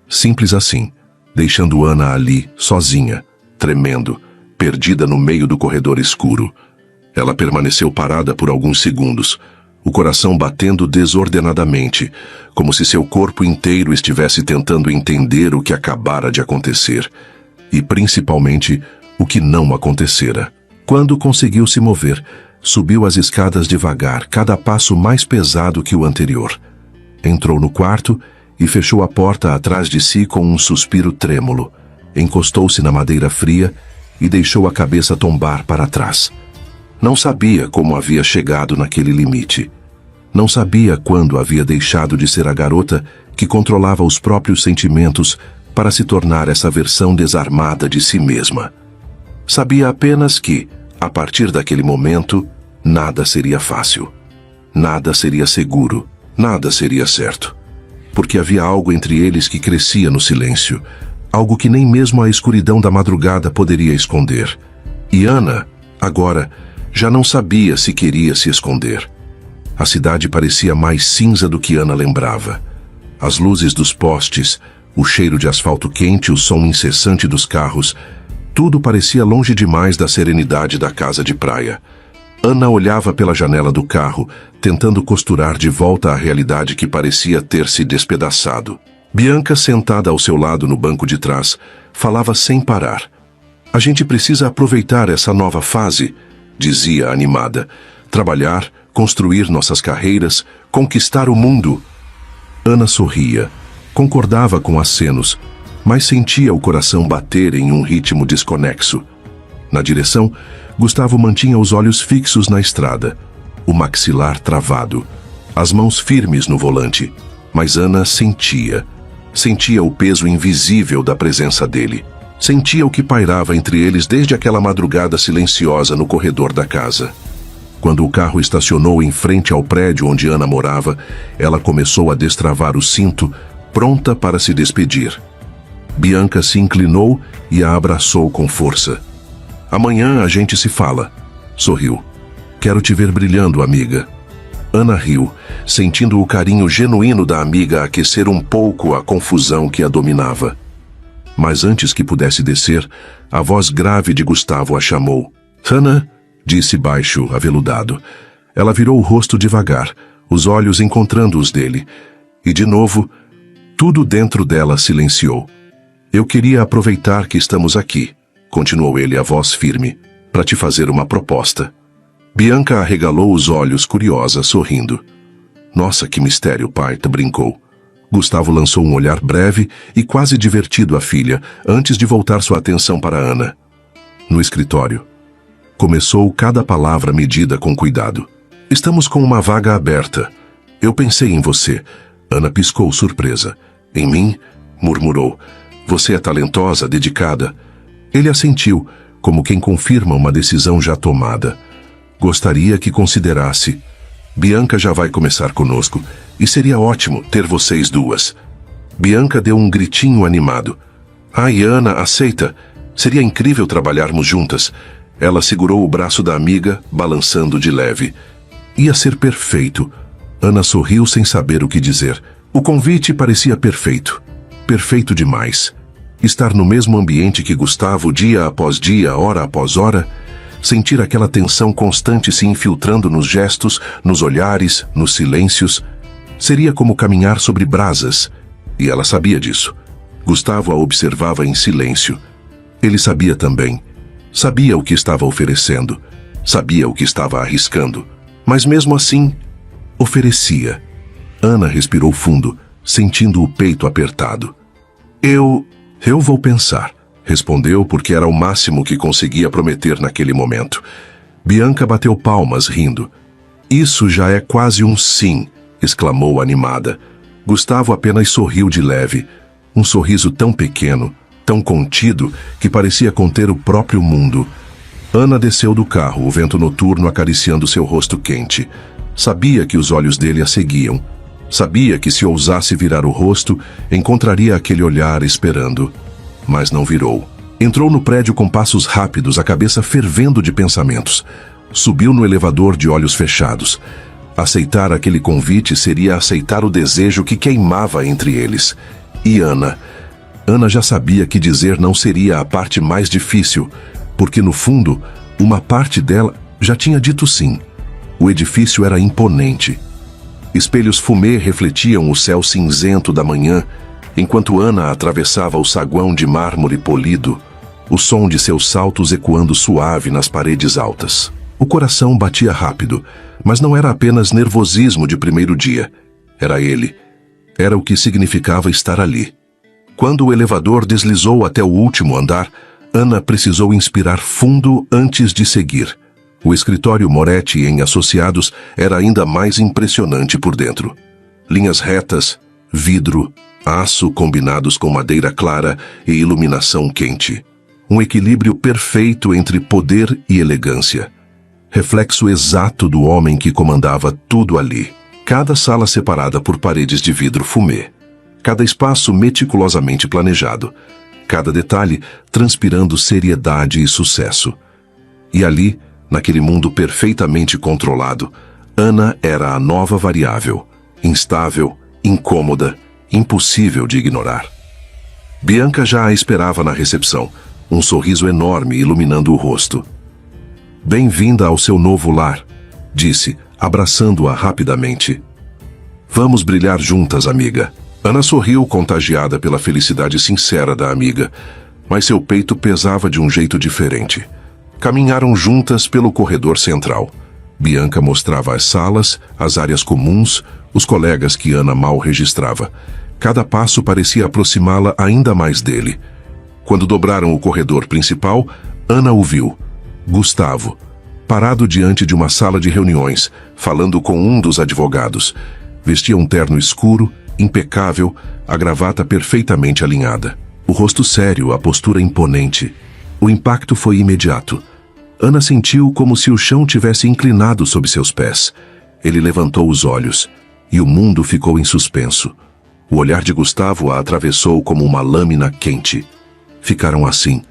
Simples assim, deixando Ana ali, sozinha, tremendo, perdida no meio do corredor escuro. Ela permaneceu parada por alguns segundos, o coração batendo desordenadamente, como se seu corpo inteiro estivesse tentando entender o que acabara de acontecer, e principalmente o que não acontecera. Quando conseguiu se mover, subiu as escadas devagar, cada passo mais pesado que o anterior. Entrou no quarto e fechou a porta atrás de si com um suspiro trêmulo. Encostou-se na madeira fria e deixou a cabeça tombar para trás. Não sabia como havia chegado naquele limite. Não sabia quando havia deixado de ser a garota que controlava os próprios sentimentos para se tornar essa versão desarmada de si mesma. Sabia apenas que, a partir daquele momento, nada seria fácil. Nada seria seguro. Nada seria certo. Porque havia algo entre eles que crescia no silêncio. Algo que nem mesmo a escuridão da madrugada poderia esconder. E Ana, agora, já não sabia se queria se esconder. A cidade parecia mais cinza do que Ana lembrava. As luzes dos postes, o cheiro de asfalto quente, o som incessante dos carros, tudo parecia longe demais da serenidade da casa de praia. Ana olhava pela janela do carro, tentando costurar de volta a realidade que parecia ter se despedaçado. Bianca, sentada ao seu lado no banco de trás, falava sem parar. A gente precisa aproveitar essa nova fase, dizia animada. Trabalhar, construir nossas carreiras, conquistar o mundo. Ana sorria, concordava com acenos, mas sentia o coração bater em um ritmo desconexo. Na direção, Gustavo mantinha os olhos fixos na estrada, o maxilar travado, as mãos firmes no volante, mas Ana sentia o peso invisível da presença dele. Sentia o que pairava entre eles desde aquela madrugada silenciosa no corredor da casa. Quando o carro estacionou em frente ao prédio onde Ana morava, ela começou a destravar o cinto, pronta para se despedir. Bianca se inclinou e a abraçou com força. "Amanhã a gente se fala", sorriu. "Quero te ver brilhando, amiga." Ana riu, sentindo o carinho genuíno da amiga aquecer um pouco a confusão que a dominava. Mas antes que pudesse descer, a voz grave de Gustavo a chamou. "Ana", disse baixo, aveludado. Ela virou o rosto devagar, os olhos encontrando os dele. E de novo, tudo dentro dela silenciou. "Eu queria aproveitar que estamos aqui", continuou ele, a voz firme, "para te fazer uma proposta." Bianca arregalou os olhos, curiosa, sorrindo. "Nossa, que mistério, pai", brincou. Gustavo lançou um olhar breve e quase divertido à filha, antes de voltar sua atenção para Ana. No escritório. Começou cada palavra medida com cuidado. "Estamos com uma vaga aberta. Eu pensei em você." Ana piscou, surpresa. "Em mim?" murmurou. "Você é talentosa, dedicada." Ele assentiu, como quem confirma uma decisão já tomada. "Gostaria que considerasse. Bianca já vai começar conosco, e seria ótimo ter vocês duas." Bianca deu um gritinho animado. "Ai, Ana, aceita. Seria incrível trabalharmos juntas." Ela segurou o braço da amiga, balançando de leve. Ia ser perfeito. Ana sorriu sem saber o que dizer. O convite parecia perfeito. Perfeito demais. Estar no mesmo ambiente que Gustavo dia após dia, hora após hora, sentir aquela tensão constante se infiltrando nos gestos, nos olhares, nos silêncios, seria como caminhar sobre brasas, e ela sabia disso. Gustavo a observava em silêncio. Ele sabia também. Sabia o que estava oferecendo. Sabia o que estava arriscando. Mas mesmo assim, oferecia. Ana respirou fundo, sentindo o peito apertado. Eu vou pensar", respondeu, porque era o máximo que conseguia prometer naquele momento. Bianca bateu palmas, rindo. "Isso já é quase um sim", exclamou animada. Gustavo apenas sorriu de leve, um sorriso tão pequeno, tão contido, que parecia conter o próprio mundo. Ana desceu do carro, o vento noturno acariciando seu rosto quente. Sabia que os olhos dele a seguiam. Sabia que se ousasse virar o rosto, encontraria aquele olhar esperando. Mas não virou. Entrou no prédio com passos rápidos, a cabeça fervendo de pensamentos. Subiu no elevador de olhos fechados. Aceitar aquele convite seria aceitar o desejo que queimava entre eles. E Ana? Ana já sabia que dizer não seria a parte mais difícil, porque no fundo, uma parte dela já tinha dito sim. O edifício era imponente. Espelhos fumê refletiam o céu cinzento da manhã, enquanto Ana atravessava o saguão de mármore polido, o som de seus saltos ecoando suave nas paredes altas. O coração batia rápido, mas não era apenas nervosismo de primeiro dia. Era ele. Era o que significava estar ali. Quando o elevador deslizou até o último andar, Ana precisou inspirar fundo antes de seguir. O escritório Moretti em Associados era ainda mais impressionante por dentro. Linhas retas, vidro, aço combinados com madeira clara e iluminação quente. Um equilíbrio perfeito entre poder e elegância. Reflexo exato do homem que comandava tudo ali. Cada sala separada por paredes de vidro fumê. Cada espaço meticulosamente planejado. Cada detalhe transpirando seriedade e sucesso. E ali, naquele mundo perfeitamente controlado, Ana era a nova variável. Instável, incômoda, impossível de ignorar. Bianca já a esperava na recepção, um sorriso enorme iluminando o rosto. "Bem-vinda ao seu novo lar", disse, abraçando-a rapidamente. "Vamos brilhar juntas, amiga." Ana sorriu, contagiada pela felicidade sincera da amiga, mas seu peito pesava de um jeito diferente. Caminharam juntas pelo corredor central. Bianca mostrava as salas, as áreas comuns, os colegas que Ana mal registrava. Cada passo parecia aproximá-la ainda mais dele. Quando dobraram o corredor principal, Ana o viu. Gustavo, parado diante de uma sala de reuniões, falando com um dos advogados. Vestia um terno escuro, impecável, a gravata perfeitamente alinhada. O rosto sério, a postura imponente. O impacto foi imediato. Ana sentiu como se o chão tivesse inclinado sob seus pés. Ele levantou os olhos, e o mundo ficou em suspenso. O olhar de Gustavo a atravessou como uma lâmina quente. Ficaram assim,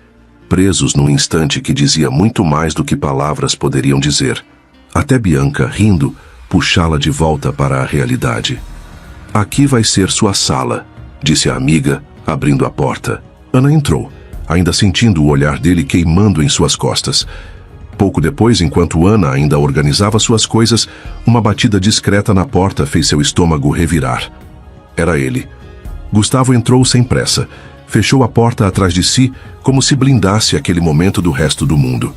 presos num instante que dizia muito mais do que palavras poderiam dizer. Até Bianca, rindo, puxá-la de volta para a realidade. "Aqui vai ser sua sala", disse a amiga, abrindo a porta. Ana entrou, ainda sentindo o olhar dele queimando em suas costas. Pouco depois, enquanto Ana ainda organizava suas coisas, uma batida discreta na porta fez seu estômago revirar. Era ele. Gustavo entrou sem pressa. Fechou a porta atrás de si, como se blindasse aquele momento do resto do mundo.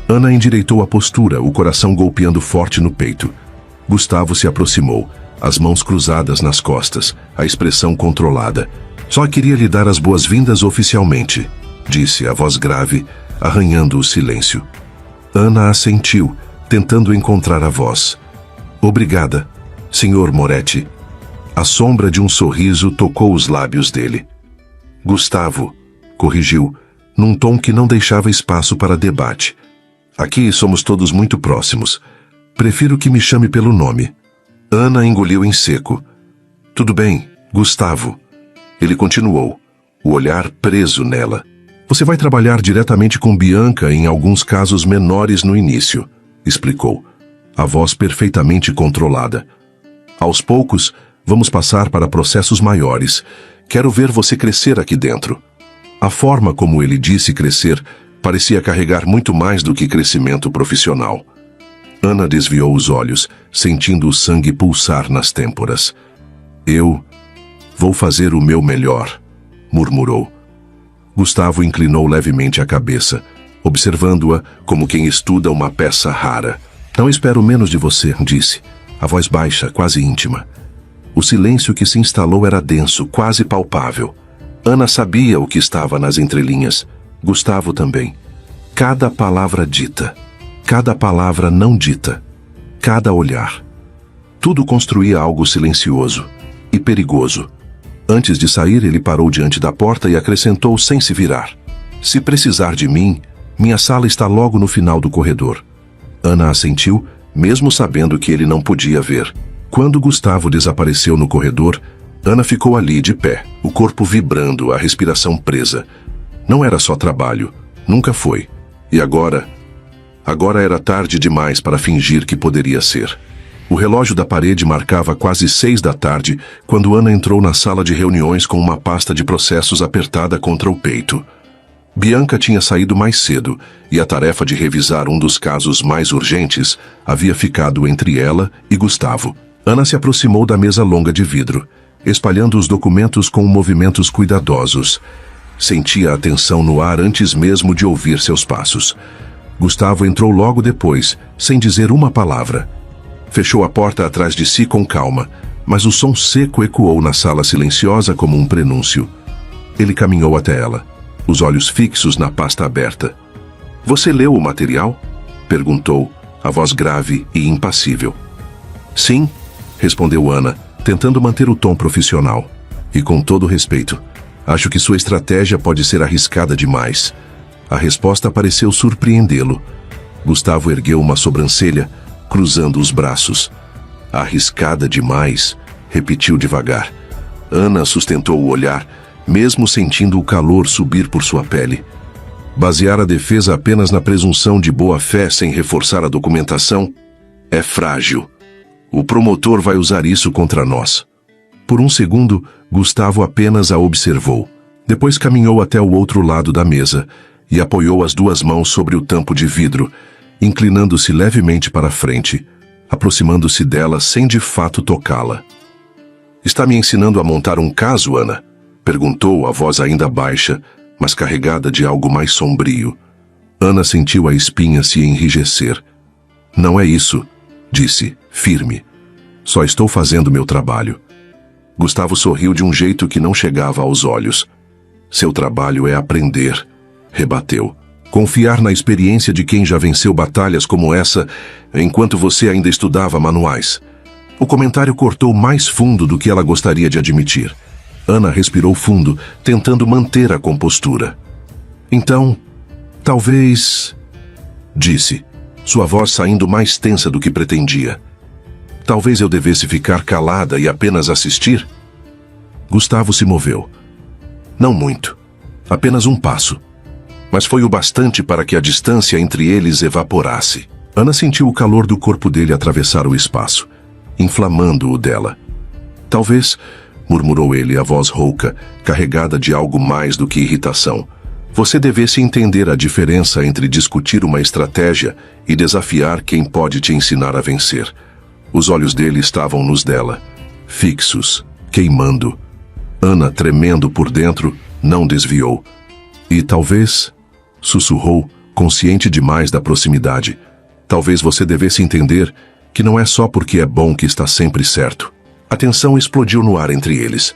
Ana endireitou a postura, o coração golpeando forte no peito. Gustavo se aproximou, as mãos cruzadas nas costas, a expressão controlada. "Só queria lhe dar as boas-vindas oficialmente", disse a voz grave, arranhando o silêncio. Ana assentiu, tentando encontrar a voz. "Obrigada, Sr. Moretti." A sombra de um sorriso tocou os lábios dele. "Gustavo", corrigiu, num tom que não deixava espaço para debate. "Aqui somos todos muito próximos. Prefiro que me chame pelo nome." Ana engoliu em seco. "Tudo bem, Gustavo." Ele continuou, o olhar preso nela. "Você vai trabalhar diretamente com Bianca em alguns casos menores no início", explicou, a voz perfeitamente controlada. "Aos poucos, vamos passar para processos maiores. Quero ver você crescer aqui dentro." A forma como ele disse crescer parecia carregar muito mais do que crescimento profissional. Ana desviou os olhos, sentindo o sangue pulsar nas têmporas. "Eu vou fazer o meu melhor", murmurou. Gustavo inclinou levemente a cabeça, observando-a como quem estuda uma peça rara. "Não espero menos de você", disse, a voz baixa, quase íntima. O silêncio que se instalou era denso, quase palpável. Ana sabia o que estava nas entrelinhas. Gustavo também. Cada palavra dita. Cada palavra não dita. Cada olhar. Tudo construía algo silencioso e perigoso. Antes de sair, ele parou diante da porta e acrescentou sem se virar: "Se precisar de mim, minha sala está logo no final do corredor." Ana assentiu, mesmo sabendo que ele não podia ver. Quando Gustavo desapareceu no corredor, Ana ficou ali de pé, o corpo vibrando, a respiração presa. Não era só trabalho, nunca foi. E agora era tarde demais para fingir que poderia ser. O relógio da parede marcava quase 6 da tarde quando Ana entrou na sala de reuniões com uma pasta de processos apertada contra o peito. Bianca tinha saído mais cedo e a tarefa de revisar um dos casos mais urgentes havia ficado entre ela e Gustavo. Ana se aproximou da mesa longa de vidro, espalhando os documentos com movimentos cuidadosos. Sentia a tensão no ar antes mesmo de ouvir seus passos. Gustavo entrou logo depois, sem dizer uma palavra. Fechou a porta atrás de si com calma, mas o som seco ecoou na sala silenciosa como um prenúncio. Ele caminhou até ela, os olhos fixos na pasta aberta. "Você leu o material?" perguntou, a voz grave e impassível. "Sim", respondeu Ana, tentando manter o tom profissional. "E com todo respeito, acho que sua estratégia pode ser arriscada demais." A resposta pareceu surpreendê-lo. Gustavo ergueu uma sobrancelha, cruzando os braços. "Arriscada demais", repetiu devagar. Ana sustentou o olhar, mesmo sentindo o calor subir por sua pele. Basear a defesa apenas na presunção de boa-fé sem reforçar a documentação é frágil. O promotor vai usar isso contra nós. Por um segundo, Gustavo apenas a observou. Depois caminhou até o outro lado da mesa e apoiou as duas mãos sobre o tampo de vidro, inclinando-se levemente para a frente, aproximando-se dela sem de fato tocá-la. "Está me ensinando a montar um caso, Ana?" perguntou, a voz ainda baixa, mas carregada de algo mais sombrio. Ana sentiu a espinha se enrijecer. "Não é isso", disse, firme. "Só estou fazendo meu trabalho." Gustavo sorriu de um jeito que não chegava aos olhos. "Seu trabalho é aprender", rebateu. "Confiar na experiência de quem já venceu batalhas como essa, enquanto você ainda estudava manuais." O comentário cortou mais fundo do que ela gostaria de admitir. Ana respirou fundo, tentando manter a compostura. "Então, talvez..." disse, sua voz saindo mais tensa do que pretendia. "Talvez eu devesse ficar calada e apenas assistir?" Gustavo se moveu. Não muito. Apenas um passo. Mas foi o bastante para que a distância entre eles evaporasse. Ana sentiu o calor do corpo dele atravessar o espaço, inflamando o dela. "Talvez", murmurou ele, a voz rouca, carregada de algo mais do que irritação, "você devesse entender a diferença entre discutir uma estratégia e desafiar quem pode te ensinar a vencer." Os olhos dele estavam nos dela, fixos, queimando. Ana, tremendo por dentro, não desviou. "E talvez", sussurrou, consciente demais da proximidade, "talvez você devesse entender que não é só porque é bom que está sempre certo." A tensão explodiu no ar entre eles.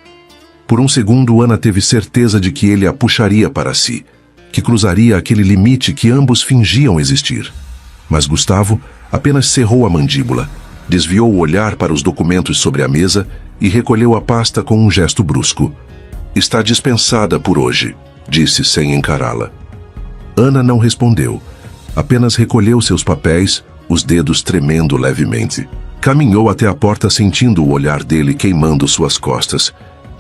Por um segundo, Ana teve certeza de que ele a puxaria para si, que cruzaria aquele limite que ambos fingiam existir. Mas Gustavo apenas cerrou a mandíbula, desviou o olhar para os documentos sobre a mesa e recolheu a pasta com um gesto brusco. "Está dispensada por hoje", disse sem encará-la. Ana não respondeu, apenas recolheu seus papéis, os dedos tremendo levemente. Caminhou até a porta sentindo o olhar dele queimando suas costas,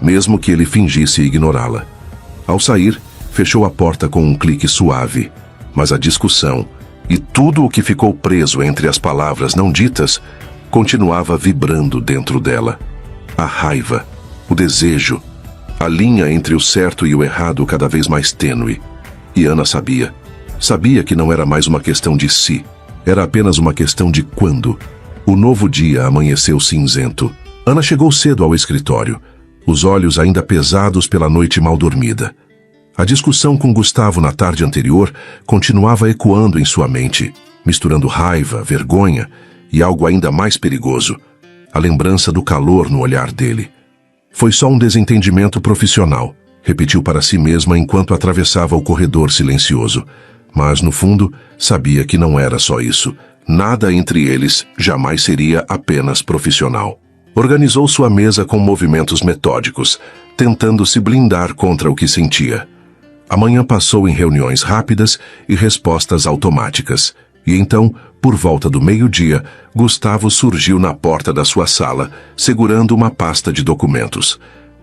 mesmo que ele fingisse ignorá-la. Ao sair, fechou a porta com um clique suave, mas a discussão, e tudo o que ficou preso entre as palavras não ditas, continuava vibrando dentro dela. A raiva, o desejo, a linha entre o certo e o errado cada vez mais tênue. E Ana sabia. Sabia que não era mais uma questão de si, era apenas uma questão de quando. O novo dia amanheceu cinzento. Ana chegou cedo ao escritório, os olhos ainda pesados pela noite mal dormida. A discussão com Gustavo na tarde anterior continuava ecoando em sua mente, misturando raiva, vergonha e algo ainda mais perigoso, a lembrança do calor no olhar dele. "Foi só um desentendimento profissional", repetiu para si mesma enquanto atravessava o corredor silencioso. Mas, no fundo, sabia que não era só isso. Nada entre eles jamais seria apenas profissional. Organizou sua mesa com movimentos metódicos, tentando se blindar contra o que sentia. A manhã passou em reuniões rápidas e respostas automáticas. E então, por volta do meio-dia, Gustavo surgiu na porta da sua sala, segurando uma pasta de documentos.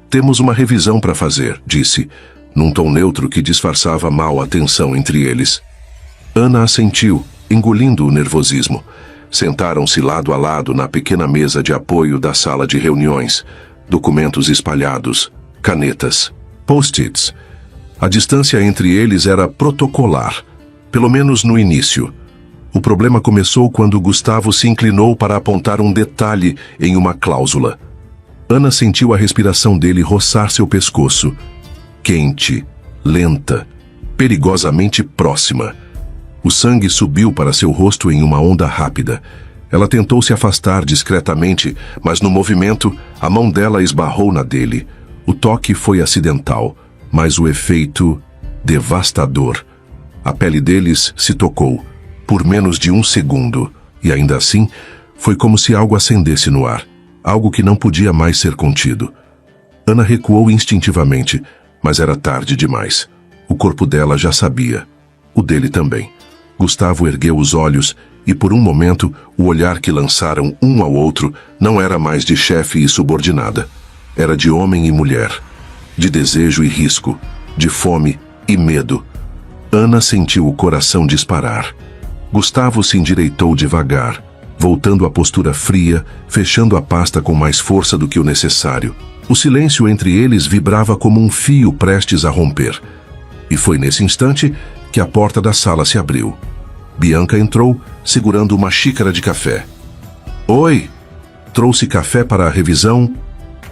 "Temos uma revisão para fazer", disse, num tom neutro que disfarçava mal a tensão entre eles. Ana assentiu, engolindo o nervosismo. Sentaram-se lado a lado na pequena mesa de apoio da sala de reuniões. Documentos espalhados, canetas, post-its. A distância entre eles era protocolar, pelo menos no início. O problema começou quando Gustavo se inclinou para apontar um detalhe em uma cláusula. Ana sentiu a respiração dele roçar seu pescoço. Quente, lenta, perigosamente próxima. O sangue subiu para seu rosto em uma onda rápida. Ela tentou se afastar discretamente, mas no movimento, a mão dela esbarrou na dele. O toque foi acidental, mas o efeito devastador. A pele deles se tocou, por menos de um segundo, e ainda assim, foi como se algo acendesse no ar, algo que não podia mais ser contido. Ana recuou instintivamente, mas era tarde demais. O corpo dela já sabia, o dele também. Gustavo ergueu os olhos e, por um momento, o olhar que lançaram um ao outro não era mais de chefe e subordinada. Era de homem e mulher, de desejo e risco, de fome e medo. Ana sentiu o coração disparar. Gustavo se endireitou devagar, voltando à postura fria, fechando a pasta com mais força do que o necessário. O silêncio entre eles vibrava como um fio prestes a romper. E foi nesse instante que a porta da sala se abriu. Bianca entrou, segurando uma xícara de café. "Oi, trouxe café para a revisão?",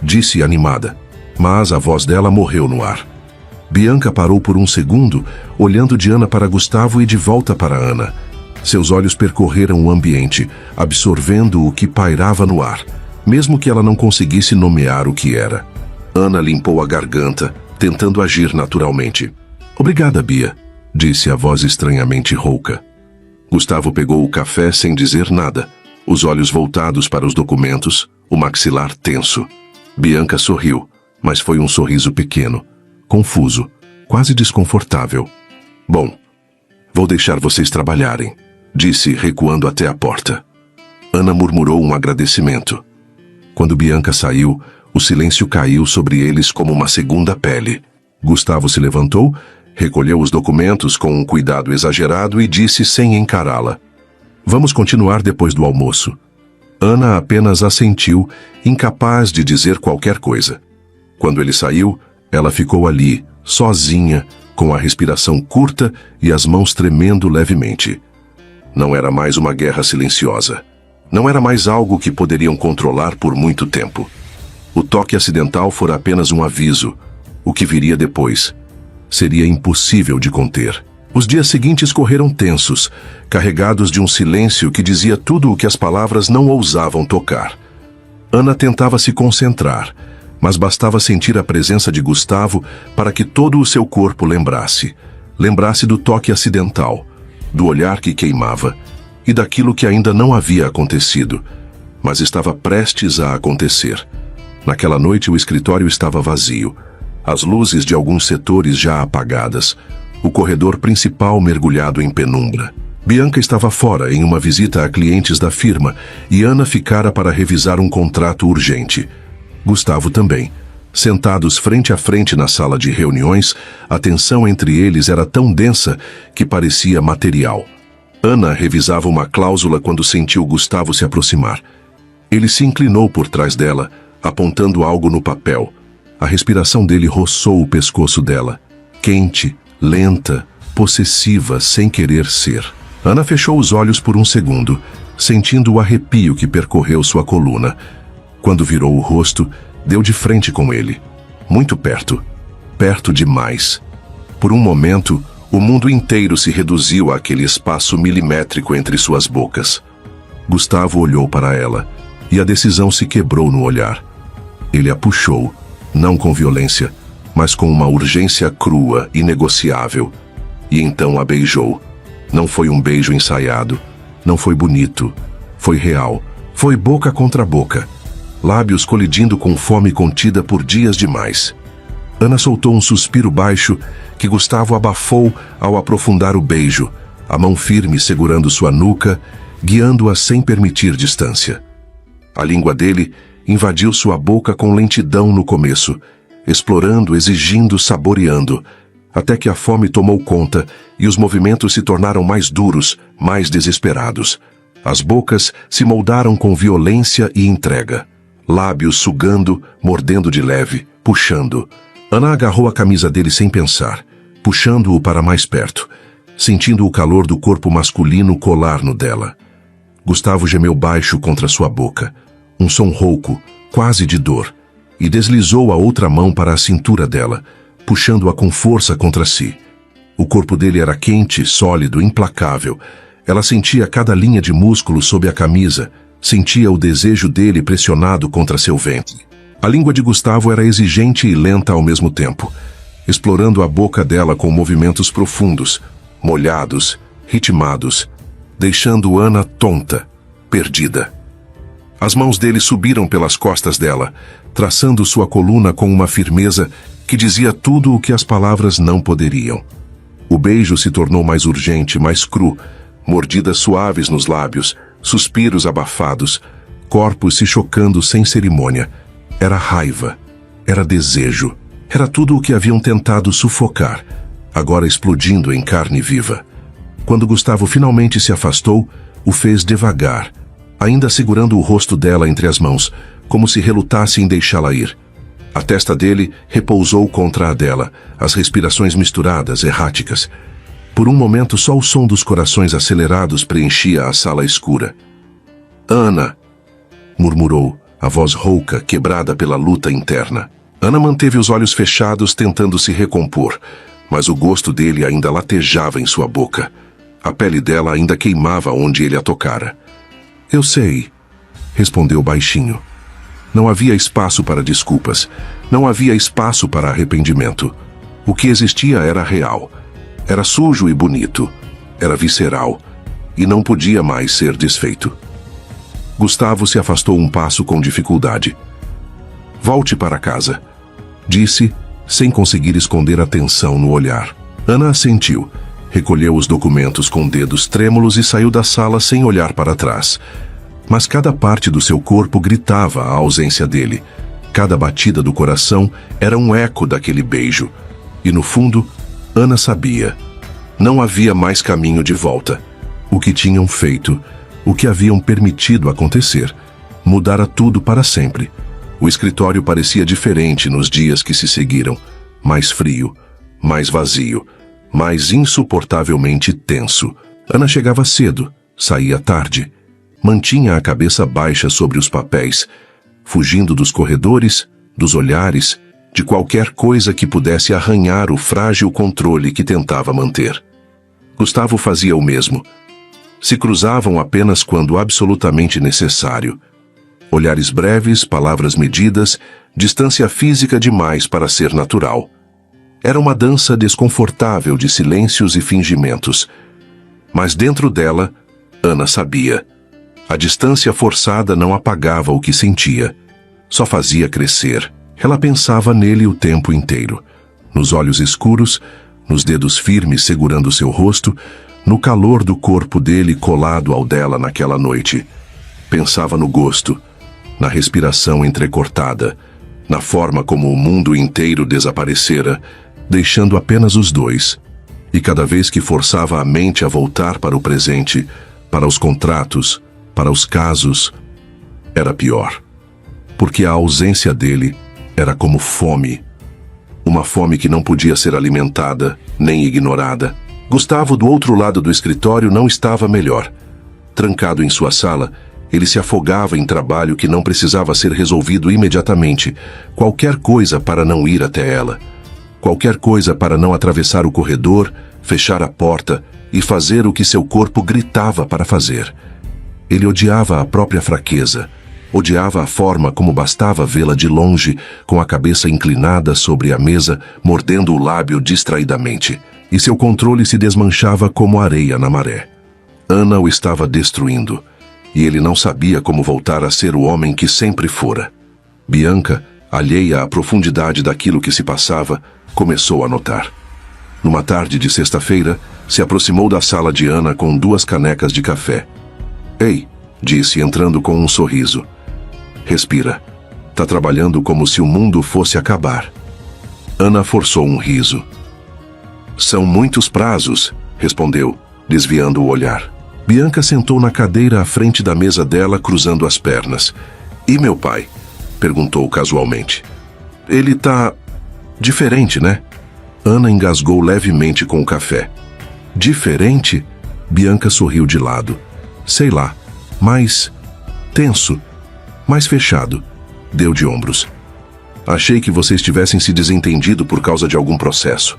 disse animada, mas a voz dela morreu no ar. Bianca parou por um segundo, olhando de Ana para Gustavo e de volta para Ana. Seus olhos percorreram o ambiente, absorvendo o que pairava no ar, mesmo que ela não conseguisse nomear o que era. Ana limpou a garganta, tentando agir naturalmente. "Obrigada, Bia", disse a voz estranhamente rouca. Gustavo pegou o café sem dizer nada, os olhos voltados para os documentos, o maxilar tenso. Bianca sorriu, mas foi um sorriso pequeno, confuso, quase desconfortável. "Bom, vou deixar vocês trabalharem", disse, recuando até a porta. Ana murmurou um agradecimento. Quando Bianca saiu, o silêncio caiu sobre eles como uma segunda pele. Gustavo se levantou, recolheu os documentos com um cuidado exagerado e disse sem encará-la: "Vamos continuar depois do almoço." Ana apenas assentiu, incapaz de dizer qualquer coisa. Quando ele saiu, ela ficou ali, sozinha, com a respiração curta e as mãos tremendo levemente. Não era mais uma guerra silenciosa. Não era mais algo que poderiam controlar por muito tempo. O toque acidental fora apenas um aviso. O que viria depois seria impossível de conter. Os dias seguintes correram tensos, carregados de um silêncio que dizia tudo o que as palavras não ousavam tocar. Ana tentava se concentrar, mas bastava sentir a presença de Gustavo para que todo o seu corpo lembrasse. Lembrasse do toque acidental, do olhar que queimava e daquilo que ainda não havia acontecido, mas estava prestes a acontecer. Naquela noite o escritório estava vazio, as luzes de alguns setores já apagadas, o corredor principal mergulhado em penumbra. Bianca estava fora em uma visita a clientes da firma e Ana ficara para revisar um contrato urgente. Gustavo também. Sentados frente a frente na sala de reuniões, a tensão entre eles era tão densa que parecia material. Ana revisava uma cláusula quando sentiu Gustavo se aproximar. Ele se inclinou por trás dela, apontando algo no papel. A respiração dele roçou o pescoço dela, quente, lenta, possessiva, sem querer ser. Ana fechou os olhos por um segundo, sentindo o arrepio que percorreu sua coluna. Quando virou o rosto, deu de frente com ele. Muito perto. Perto demais. Por um momento, o mundo inteiro se reduziu àquele espaço milimétrico entre suas bocas. Gustavo olhou para ela, e a decisão se quebrou no olhar. Ele a puxou, não com violência, mas com uma urgência crua, inegociável. E então a beijou. Não foi um beijo ensaiado, não foi bonito, foi real, foi boca contra boca. Lábios colidindo com fome contida por dias demais. Ana soltou um suspiro baixo que Gustavo abafou ao aprofundar o beijo, a mão firme segurando sua nuca, guiando-a sem permitir distância. A língua dele invadiu sua boca com lentidão no começo, explorando, exigindo, saboreando, até que a fome tomou conta e os movimentos se tornaram mais duros, mais desesperados. As bocas se moldaram com violência e entrega. Lábios sugando, mordendo de leve, puxando. Ana agarrou a camisa dele sem pensar, puxando-o para mais perto, sentindo o calor do corpo masculino colar no dela. Gustavo gemeu baixo contra sua boca, um som rouco, quase de dor, e deslizou a outra mão para a cintura dela, puxando-a com força contra si. O corpo dele era quente, sólido, implacável. Ela sentia cada linha de músculo sob a camisa, sentia o desejo dele pressionado contra seu ventre. A língua de Gustavo era exigente e lenta ao mesmo tempo, explorando a boca dela com movimentos profundos, molhados, ritmados, deixando Ana tonta, perdida. As mãos dele subiram pelas costas dela, traçando sua coluna com uma firmeza que dizia tudo o que as palavras não poderiam. O beijo se tornou mais urgente, mais cru, mordidas suaves nos lábios, suspiros abafados, corpos se chocando sem cerimônia. Era raiva, era desejo, era tudo o que haviam tentado sufocar, agora explodindo em carne viva. Quando Gustavo finalmente se afastou, o fez devagar, ainda segurando o rosto dela entre as mãos, como se relutasse em deixá-la ir. A testa dele repousou contra a dela, as respirações misturadas, erráticas. Por um momento, só o som dos corações acelerados preenchia a sala escura. «Ana!» murmurou, a voz rouca, quebrada pela luta interna. Ana manteve os olhos fechados, tentando se recompor, mas o gosto dele ainda latejava em sua boca. A pele dela ainda queimava onde ele a tocara. «Eu sei», respondeu baixinho. Não havia espaço para desculpas. Não havia espaço para arrependimento. O que existia era real. Era sujo e bonito. Era visceral. E não podia mais ser desfeito. Gustavo se afastou um passo com dificuldade. «Volte para casa», disse, sem conseguir esconder a tensão no olhar. Ana assentiu, recolheu os documentos com dedos trêmulos e saiu da sala sem olhar para trás. Mas cada parte do seu corpo gritava a ausência dele. Cada batida do coração era um eco daquele beijo. E no fundo, Ana sabia. Não havia mais caminho de volta. O que tinham feito, o que haviam permitido acontecer, mudara tudo para sempre. O escritório parecia diferente nos dias que se seguiram. Mais frio, mais vazio, mais insuportavelmente tenso. Ana chegava cedo, saía tarde. Mantinha a cabeça baixa sobre os papéis, fugindo dos corredores, dos olhares, de qualquer coisa que pudesse arranhar o frágil controle que tentava manter. Gustavo fazia o mesmo. Se cruzavam apenas quando absolutamente necessário. Olhares breves, palavras medidas, distância física demais para ser natural. Era uma dança desconfortável de silêncios e fingimentos. Mas dentro dela, Ana sabia. A distância forçada não apagava o que sentia. Só fazia crescer. Ela pensava nele o tempo inteiro. Nos olhos escuros, nos dedos firmes segurando seu rosto, no calor do corpo dele colado ao dela naquela noite. Pensava no gosto, na respiração entrecortada, na forma como o mundo inteiro desaparecera, deixando apenas os dois. E cada vez que forçava a mente a voltar para o presente, para os contratos, para os casos, era pior. Porque a ausência dele era como fome. Uma fome que não podia ser alimentada, nem ignorada. Gustavo, do outro lado do escritório, não estava melhor. Trancado em sua sala, ele se afogava em trabalho que não precisava ser resolvido imediatamente. Qualquer coisa para não ir até ela. Qualquer coisa para não atravessar o corredor, fechar a porta e fazer o que seu corpo gritava para fazer. Ele odiava a própria fraqueza, odiava a forma como bastava vê-la de longe, com a cabeça inclinada sobre a mesa, mordendo o lábio distraidamente, e seu controle se desmanchava como areia na maré. Ana o estava destruindo, e ele não sabia como voltar a ser o homem que sempre fora. Bianca, alheia à profundidade daquilo que se passava, começou a notar. Numa tarde de sexta-feira, se aproximou da sala de Ana com 2 canecas de café. «Ei», disse, entrando com um sorriso. «Respira. Tá trabalhando como se o mundo fosse acabar». Ana forçou um riso. «São muitos prazos», respondeu, desviando o olhar. Bianca sentou na cadeira à frente da mesa dela, cruzando as pernas. «E meu pai?» perguntou casualmente. «Ele tá... diferente, né?» Ana engasgou levemente com o café. «Diferente?» Bianca sorriu de lado. «Sei lá, mais tenso, mais fechado», deu de ombros. «Achei que vocês tivessem se desentendido por causa de algum processo».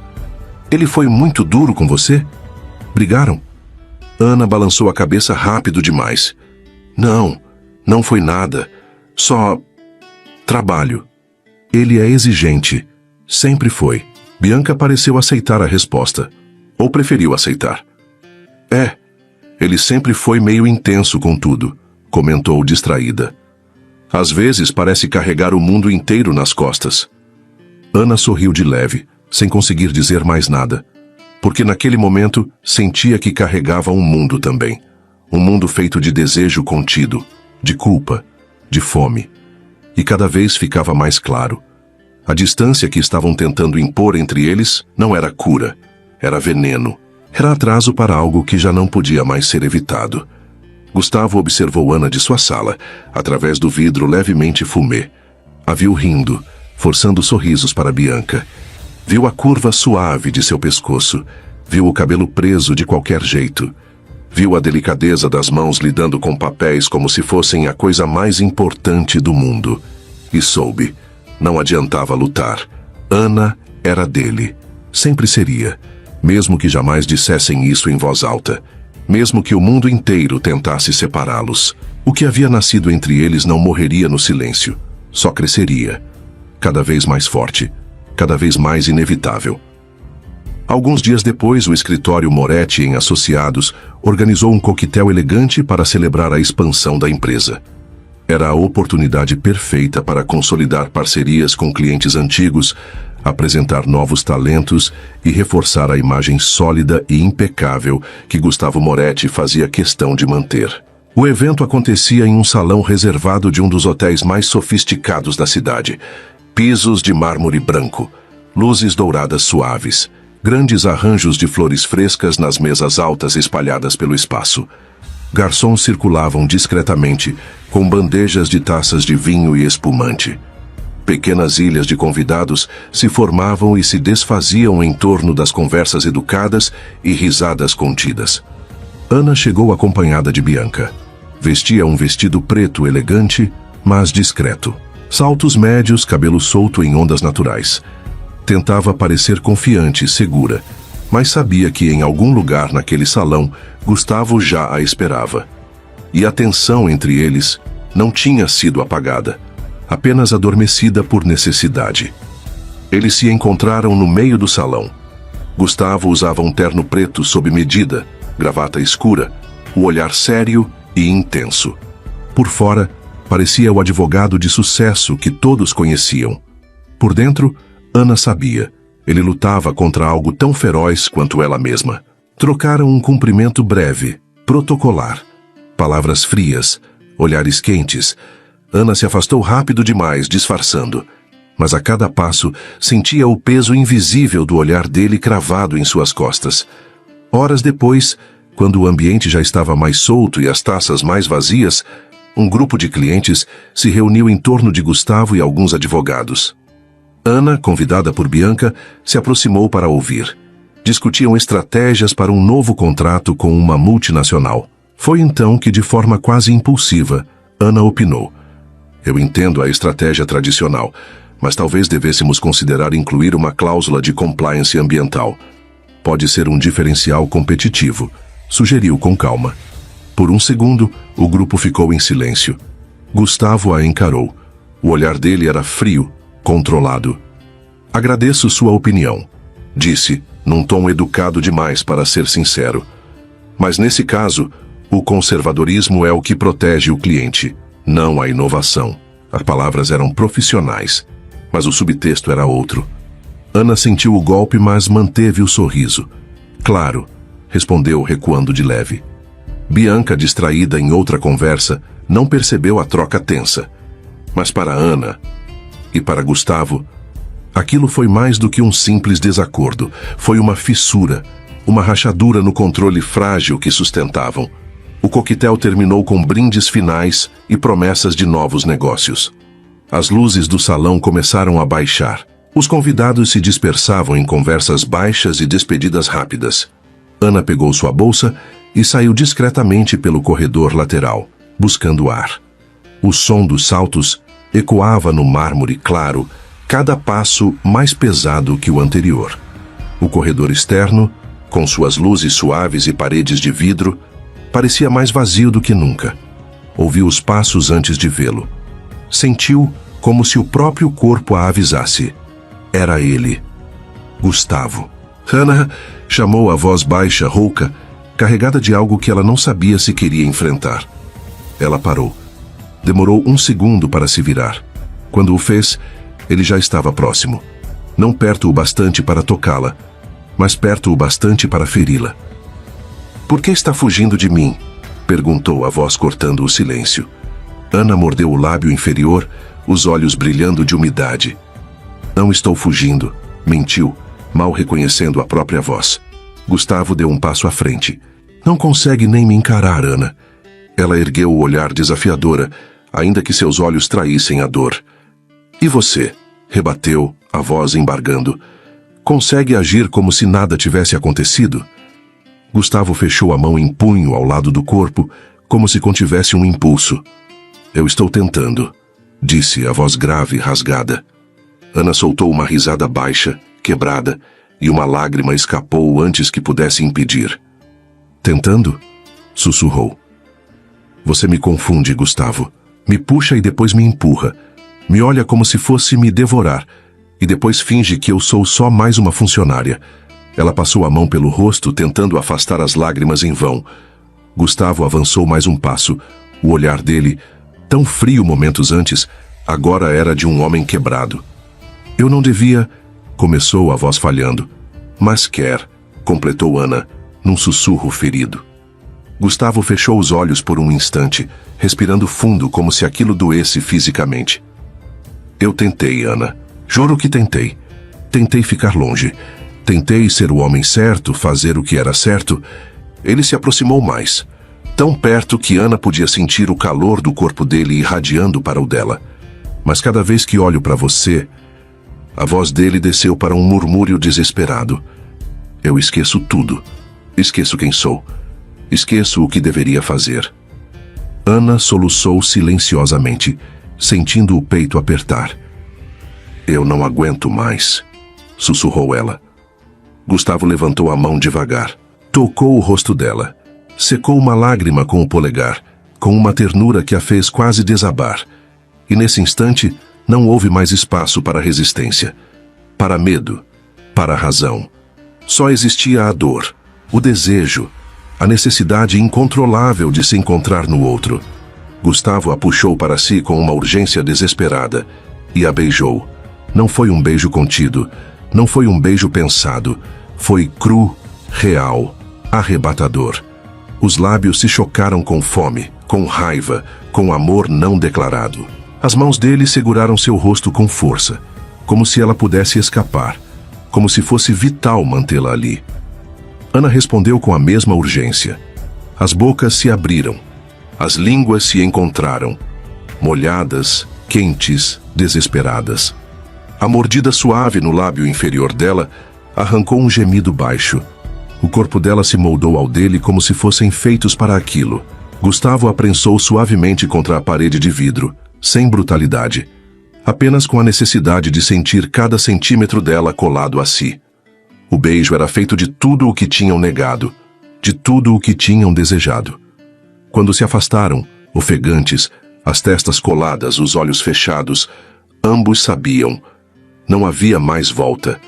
Ele foi muito duro com você? Brigaram? Ana balançou a cabeça rápido demais. Não, não foi nada. Só trabalho. Ele é exigente. Sempre foi. Bianca pareceu aceitar a resposta. Ou preferiu aceitar. Ele sempre foi meio intenso com tudo, comentou distraída. Às vezes parece carregar o mundo inteiro nas costas. Ana sorriu de leve, sem conseguir dizer mais nada, porque naquele momento sentia que carregava um mundo também. Um mundo feito de desejo contido, de culpa, de fome. E cada vez ficava mais claro. A distância que estavam tentando impor entre eles não era cura, era veneno. Era atraso para algo que já não podia mais ser evitado. Gustavo observou Ana de sua sala, através do vidro levemente fumê. A viu rindo, forçando sorrisos para Bianca. Viu a curva suave de seu pescoço. Viu o cabelo preso de qualquer jeito. Viu a delicadeza das mãos lidando com papéis como se fossem a coisa mais importante do mundo. E soube. Não adiantava lutar. Ana era dele. Sempre seria. Mesmo que jamais dissessem isso em voz alta. Mesmo que o mundo inteiro tentasse separá-los. O que havia nascido entre eles não morreria no silêncio. Só cresceria. Cada vez mais forte. Cada vez mais inevitável. Alguns dias depois, o escritório Moretti em Associados organizou um coquetel elegante para celebrar a expansão da empresa. Era a oportunidade perfeita para consolidar parcerias com clientes antigos, apresentar novos talentos e reforçar a imagem sólida e impecável que Gustavo Moretti fazia questão de manter. O evento acontecia em um salão reservado de um dos hotéis mais sofisticados da cidade. Pisos de mármore branco, luzes douradas suaves, grandes arranjos de flores frescas nas mesas altas espalhadas pelo espaço. Garçons circulavam discretamente, com bandejas de taças de vinho e espumante. Pequenas ilhas de convidados se formavam e se desfaziam em torno das conversas educadas e risadas contidas. Ana chegou acompanhada de Bianca. Vestia um vestido preto elegante, mas discreto. Saltos médios, cabelo solto em ondas naturais. Tentava parecer confiante e segura, mas sabia que em algum lugar naquele salão, Gustavo já a esperava. E a tensão entre eles não tinha sido apagada, apenas adormecida por necessidade. Eles se encontraram no meio do salão. Gustavo usava um terno preto sob medida, gravata escura, o olhar sério e intenso. Por fora, parecia o advogado de sucesso que todos conheciam. Por dentro, Ana sabia. Ele lutava contra algo tão feroz quanto ela mesma. Trocaram um cumprimento breve, protocolar. Palavras frias, olhares quentes. Ana se afastou rápido demais, disfarçando. Mas a cada passo, sentia o peso invisível do olhar dele cravado em suas costas. Horas depois, quando o ambiente já estava mais solto e as taças mais vazias, um grupo de clientes se reuniu em torno de Gustavo e alguns advogados. Ana, convidada por Bianca, se aproximou para ouvir. Discutiam estratégias para um novo contrato com uma multinacional. Foi então que, de forma quase impulsiva, Ana opinou. Eu entendo a estratégia tradicional, mas talvez devêssemos considerar incluir uma cláusula de compliance ambiental. Pode ser um diferencial competitivo, sugeriu com calma. Por um segundo, o grupo ficou em silêncio. Gustavo a encarou. O olhar dele era frio, controlado. Agradeço sua opinião, disse, num tom educado demais para ser sincero. Mas nesse caso, o conservadorismo é o que protege o cliente, não a inovação. As palavras eram profissionais, mas o subtexto era outro. Ana sentiu o golpe, mas manteve o sorriso. Claro, respondeu recuando de leve. Bianca, distraída em outra conversa, não percebeu a troca tensa. Mas para Ana e para Gustavo, aquilo foi mais do que um simples desacordo. Foi uma fissura, uma rachadura no controle frágil que sustentavam. O coquetel terminou com brindes finais e promessas de novos negócios. As luzes do salão começaram a baixar. Os convidados se dispersavam em conversas baixas e despedidas rápidas. Ana pegou sua bolsa e saiu discretamente pelo corredor lateral, buscando ar. O som dos saltos ecoava no mármore claro, cada passo mais pesado que o anterior. O corredor externo, com suas luzes suaves e paredes de vidro, parecia mais vazio do que nunca. Ouviu os passos antes de vê-lo. Sentiu como se o próprio corpo a avisasse. Era ele. Gustavo. Hannah chamou a voz baixa, rouca, carregada de algo que ela não sabia se queria enfrentar. Ela parou. Demorou um segundo para se virar. Quando o fez, ele já estava próximo. Não perto o bastante para tocá-la, mas perto o bastante para feri-la. "Por que está fugindo de mim?" perguntou a voz cortando o silêncio. Ana mordeu o lábio inferior, os olhos brilhando de umidade. "Não estou fugindo", mentiu, mal reconhecendo a própria voz. Gustavo deu um passo à frente. "Não consegue nem me encarar, Ana." Ela ergueu o olhar desafiadora, ainda que seus olhos traíssem a dor. "E você?" rebateu, a voz embargando. "Consegue agir como se nada tivesse acontecido?" Gustavo fechou a mão em punho ao lado do corpo, como se contivesse um impulso. "Eu estou tentando", disse a voz grave e rasgada. Ana soltou uma risada baixa, quebrada, e uma lágrima escapou antes que pudesse impedir. "Tentando?" sussurrou. "Você me confunde, Gustavo. Me puxa e depois me empurra. Me olha como se fosse me devorar, e depois finge que eu sou só mais uma funcionária." Ela passou a mão pelo rosto, tentando afastar as lágrimas em vão. Gustavo avançou mais um passo. O olhar dele, tão frio momentos antes, agora era de um homem quebrado. "Eu não devia..." começou a voz falhando. "Mas quer", completou Ana, num sussurro ferido. Gustavo fechou os olhos por um instante, respirando fundo como se aquilo doesse fisicamente. "Eu tentei, Ana. Juro que tentei. Tentei ficar longe. Tentei ser o homem certo, fazer o que era certo." Ele se aproximou mais. Tão perto que Ana podia sentir o calor do corpo dele irradiando para o dela. "Mas cada vez que olho para você..." A voz dele desceu para um murmúrio desesperado. "Eu esqueço tudo. Esqueço quem sou. Esqueço o que deveria fazer." Ana soluçou silenciosamente, sentindo o peito apertar. "Eu não aguento mais", sussurrou ela. Gustavo levantou a mão devagar. Tocou o rosto dela. Secou uma lágrima com o polegar, com uma ternura que a fez quase desabar. E nesse instante, não houve mais espaço para resistência, para medo, para razão. Só existia a dor, o desejo, a necessidade incontrolável de se encontrar no outro. Gustavo a puxou para si com uma urgência desesperada e a beijou. Não foi um beijo contido, não foi um beijo pensado. Foi cru, real, arrebatador. Os lábios se chocaram com fome, com raiva, com amor não declarado. As mãos dele seguraram seu rosto com força, como se ela pudesse escapar, como se fosse vital mantê-la ali. Ana respondeu com a mesma urgência. As bocas se abriram. As línguas se encontraram, molhadas, quentes, desesperadas. A mordida suave no lábio inferior dela arrancou um gemido baixo. O corpo dela se moldou ao dele como se fossem feitos para aquilo. Gustavo a prensou suavemente contra a parede de vidro, sem brutalidade, apenas com a necessidade de sentir cada centímetro dela colado a si. O beijo era feito de tudo o que tinham negado, de tudo o que tinham desejado. Quando se afastaram, ofegantes, as testas coladas, os olhos fechados, ambos sabiam. Não havia mais volta.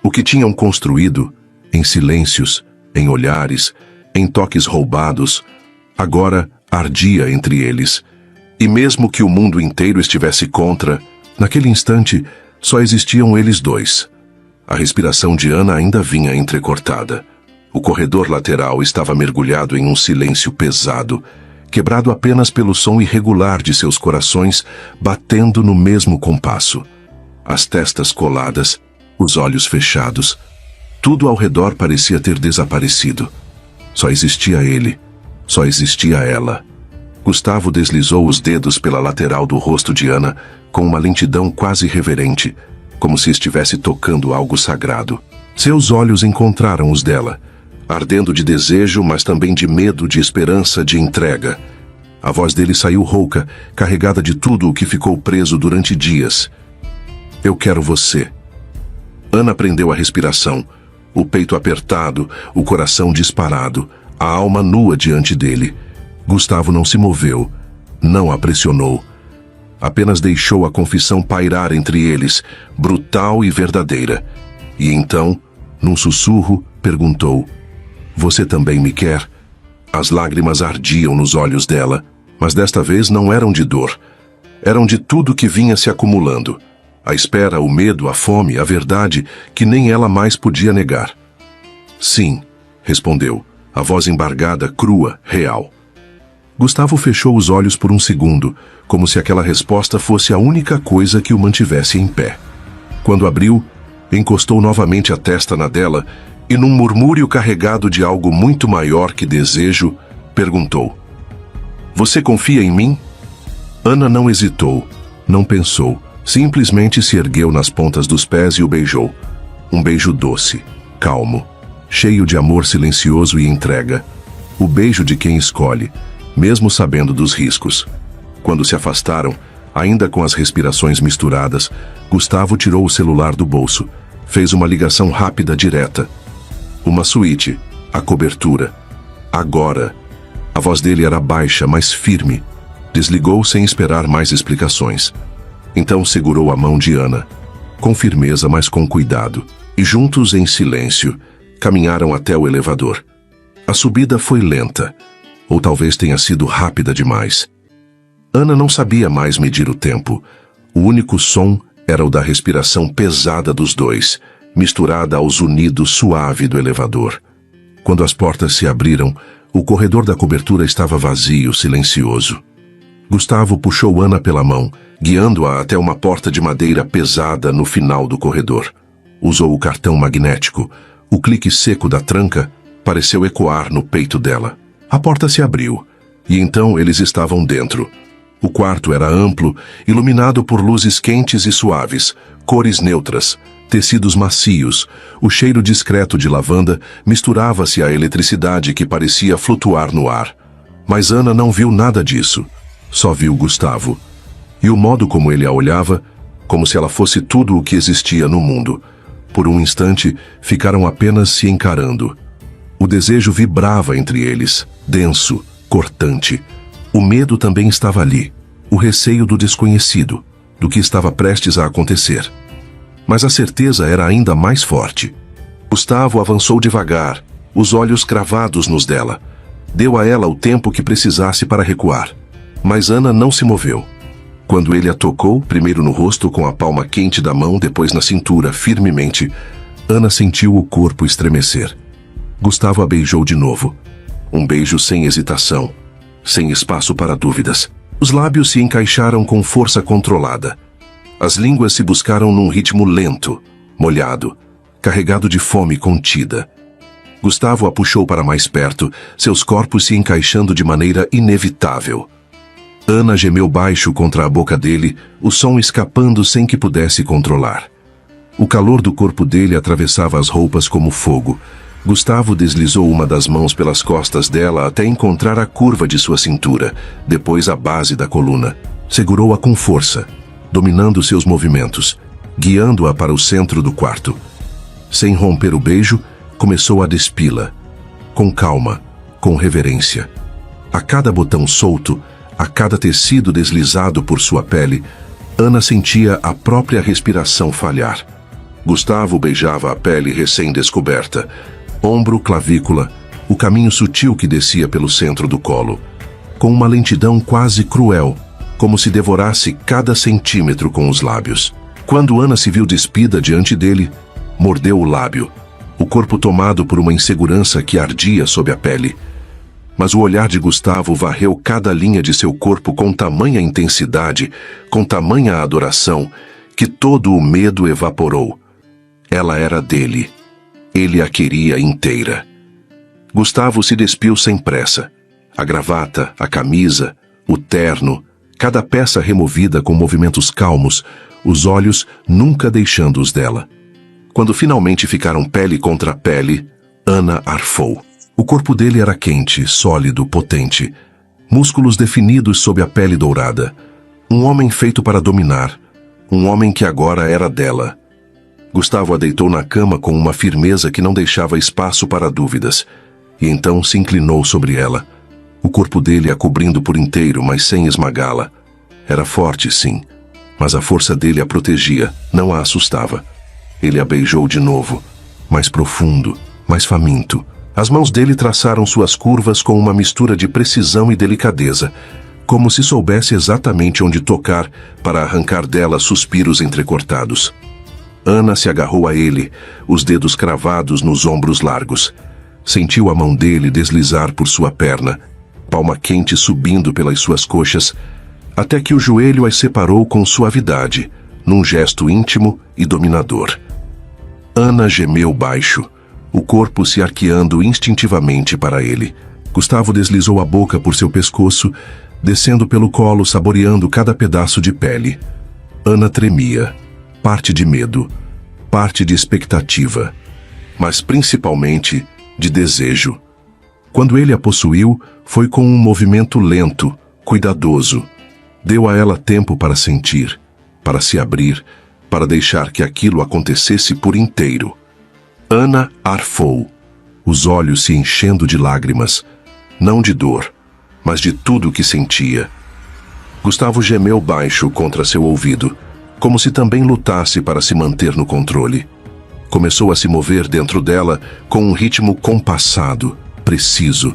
O que tinham construído, em silêncios, em olhares, em toques roubados, agora ardia entre eles. E mesmo que o mundo inteiro estivesse contra, naquele instante só existiam eles dois. A respiração de Ana ainda vinha entrecortada. O corredor lateral estava mergulhado em um silêncio pesado, quebrado apenas pelo som irregular de seus corações batendo no mesmo compasso. As testas coladas, os olhos fechados, tudo ao redor parecia ter desaparecido. Só existia ele, só existia ela. Gustavo deslizou os dedos pela lateral do rosto de Ana com uma lentidão quase reverente, como se estivesse tocando algo sagrado. Seus olhos encontraram os dela, ardendo de desejo, mas também de medo, de esperança, de entrega. A voz dele saiu rouca, carregada de tudo o que ficou preso durante dias. "Eu quero você." Ana prendeu a respiração. O peito apertado, o coração disparado, a alma nua diante dele. Gustavo não se moveu, não a pressionou. Apenas deixou a confissão pairar entre eles, brutal e verdadeira. E então, num sussurro, perguntou: "Você também me quer?" As lágrimas ardiam nos olhos dela, mas desta vez não eram de dor. Eram de tudo que vinha se acumulando. A espera, o medo, a fome, a verdade que nem ela mais podia negar. "Sim", respondeu, a voz embargada, crua, real. Gustavo fechou os olhos por um segundo, como se aquela resposta fosse a única coisa que o mantivesse em pé. Quando abriu, encostou novamente a testa na dela e, num murmúrio carregado de algo muito maior que desejo, perguntou: "Você confia em mim?" Ana não hesitou, não pensou, simplesmente se ergueu nas pontas dos pés e o beijou. Um beijo doce, calmo, cheio de amor silencioso e entrega. O beijo de quem escolhe, mesmo sabendo dos riscos. Quando se afastaram, ainda com as respirações misturadas, Gustavo tirou o celular do bolso, fez uma ligação rápida direta. Uma suíte, a cobertura. Agora. A voz dele era baixa, mas firme. Desligou sem esperar mais explicações. Então segurou a mão de Ana, com firmeza, mas com cuidado, e juntos, em silêncio, caminharam até o elevador. A subida foi lenta, ou talvez tenha sido rápida demais. Ana não sabia mais medir o tempo. O único som era o da respiração pesada dos dois, misturada aos unidos suave do elevador. Quando as portas se abriram, o corredor da cobertura estava vazio, silencioso. Gustavo puxou Ana pela mão, guiando-a até uma porta de madeira pesada no final do corredor. Usou o cartão magnético. O clique seco da tranca pareceu ecoar no peito dela. A porta se abriu, e então eles estavam dentro. O quarto era amplo, iluminado por luzes quentes e suaves, cores neutras, tecidos macios. O cheiro discreto de lavanda misturava-se à eletricidade que parecia flutuar no ar. Mas Ana não viu nada disso. Só viu Gustavo. E o modo como ele a olhava, como se ela fosse tudo o que existia no mundo. Por um instante, ficaram apenas se encarando. O desejo vibrava entre eles, denso, cortante. O medo também estava ali, o receio do desconhecido, do que estava prestes a acontecer. Mas a certeza era ainda mais forte. Gustavo avançou devagar, os olhos cravados nos dela. Deu a ela o tempo que precisasse para recuar. Mas Ana não se moveu. Quando ele a tocou, primeiro no rosto com a palma quente da mão, depois na cintura, firmemente, Ana sentiu o corpo estremecer. Gustavo a beijou de novo. Um beijo sem hesitação, sem espaço para dúvidas. Os lábios se encaixaram com força controlada. As línguas se buscaram num ritmo lento, molhado, carregado de fome contida. Gustavo a puxou para mais perto, seus corpos se encaixando de maneira inevitável. Ana gemeu baixo contra a boca dele, o som escapando sem que pudesse controlar. O calor do corpo dele atravessava as roupas como fogo. Gustavo deslizou uma das mãos pelas costas dela até encontrar a curva de sua cintura, depois a base da coluna. Segurou-a com força, dominando seus movimentos, guiando-a para o centro do quarto. Sem romper o beijo, começou a despi-la. Com calma, com reverência. A cada botão solto, a cada tecido deslizado por sua pele, Ana sentia a própria respiração falhar. Gustavo beijava a pele recém-descoberta, ombro, clavícula, o caminho sutil que descia pelo centro do colo, com uma lentidão quase cruel, como se devorasse cada centímetro com os lábios. Quando Ana se viu despida diante dele, mordeu o lábio, o corpo tomado por uma insegurança que ardia sob a pele. Mas o olhar de Gustavo varreu cada linha de seu corpo com tamanha intensidade, com tamanha adoração, que todo o medo evaporou. Ela era dele. Ele a queria inteira. Gustavo se despiu sem pressa. A gravata, a camisa, o terno, cada peça removida com movimentos calmos, os olhos nunca deixando-os dela. Quando finalmente ficaram pele contra pele, Ana arfou. O corpo dele era quente, sólido, potente. Músculos definidos sob a pele dourada. Um homem feito para dominar. Um homem que agora era dela. Gustavo a deitou na cama com uma firmeza que não deixava espaço para dúvidas, e então se inclinou sobre ela, o corpo dele a cobrindo por inteiro, mas sem esmagá-la. Era forte, sim, mas a força dele a protegia, não a assustava. Ele a beijou de novo, mais profundo, mais faminto. As mãos dele traçaram suas curvas com uma mistura de precisão e delicadeza, como se soubesse exatamente onde tocar para arrancar dela suspiros entrecortados. Ana se agarrou a ele, os dedos cravados nos ombros largos. Sentiu a mão dele deslizar por sua perna, palma quente subindo pelas suas coxas, até que o joelho as separou com suavidade, num gesto íntimo e dominador. Ana gemeu baixo, o corpo se arqueando instintivamente para ele. Gustavo deslizou a boca por seu pescoço, descendo pelo colo, saboreando cada pedaço de pele. Ana tremia, parte de medo, parte de expectativa, mas principalmente de desejo. Quando ele a possuiu, foi com um movimento lento, cuidadoso. Deu a ela tempo para sentir, para se abrir, para deixar que aquilo acontecesse por inteiro. Ana arfou, os olhos se enchendo de lágrimas, não de dor, mas de tudo o que sentia. Gustavo gemeu baixo contra seu ouvido, como se também lutasse para se manter no controle. Começou a se mover dentro dela com um ritmo compassado, preciso.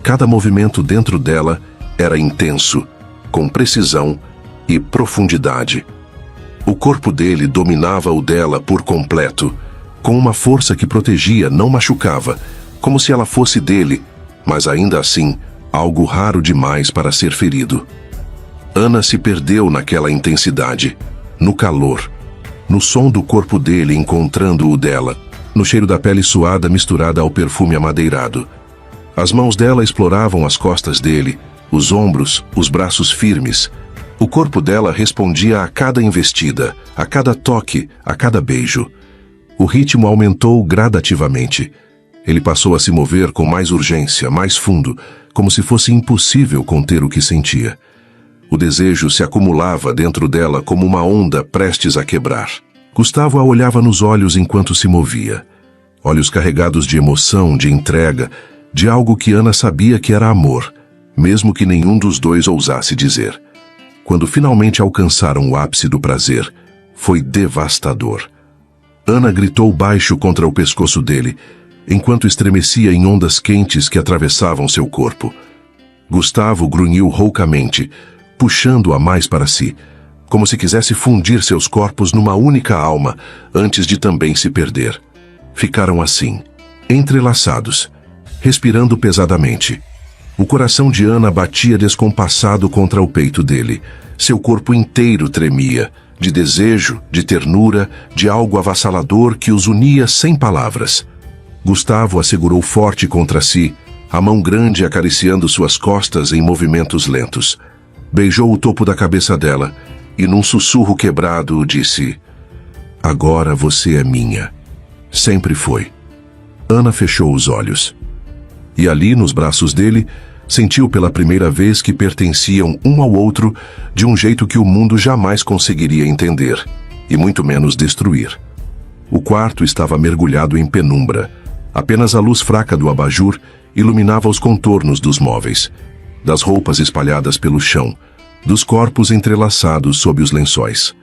Cada movimento dentro dela era intenso, com precisão e profundidade. O corpo dele dominava o dela por completo, com uma força que protegia, não machucava, como se ela fosse dele, mas ainda assim, algo raro demais para ser ferido. Ana se perdeu naquela intensidade, no calor, no som do corpo dele encontrando o dela, no cheiro da pele suada misturada ao perfume amadeirado. As mãos dela exploravam as costas dele, os ombros, os braços firmes. O corpo dela respondia a cada investida, a cada toque, a cada beijo. O ritmo aumentou gradativamente. Ele passou a se mover com mais urgência, mais fundo, como se fosse impossível conter o que sentia. O desejo se acumulava dentro dela como uma onda prestes a quebrar. Gustavo a olhava nos olhos enquanto se movia. Olhos carregados de emoção, de entrega, de algo que Ana sabia que era amor, mesmo que nenhum dos dois ousasse dizer. Quando finalmente alcançaram o ápice do prazer, foi devastador. Ana gritou baixo contra o pescoço dele, enquanto estremecia em ondas quentes que atravessavam seu corpo. Gustavo grunhiu roucamente, puxando-a mais para si, como se quisesse fundir seus corpos numa única alma, antes de também se perder. Ficaram assim, entrelaçados, respirando pesadamente. O coração de Ana batia descompassado contra o peito dele. Seu corpo inteiro tremia, de desejo, de ternura, de algo avassalador que os unia sem palavras. Gustavo a segurou forte contra si, a mão grande acariciando suas costas em movimentos lentos. Beijou o topo da cabeça dela e, num sussurro quebrado, disse: "Agora você é minha. Sempre foi." Ana fechou os olhos. E ali, nos braços dele, sentiu pela primeira vez que pertenciam um ao outro de um jeito que o mundo jamais conseguiria entender, e muito menos destruir. O quarto estava mergulhado em penumbra. Apenas a luz fraca do abajur iluminava os contornos dos móveis, das roupas espalhadas pelo chão, dos corpos entrelaçados sob os lençóis.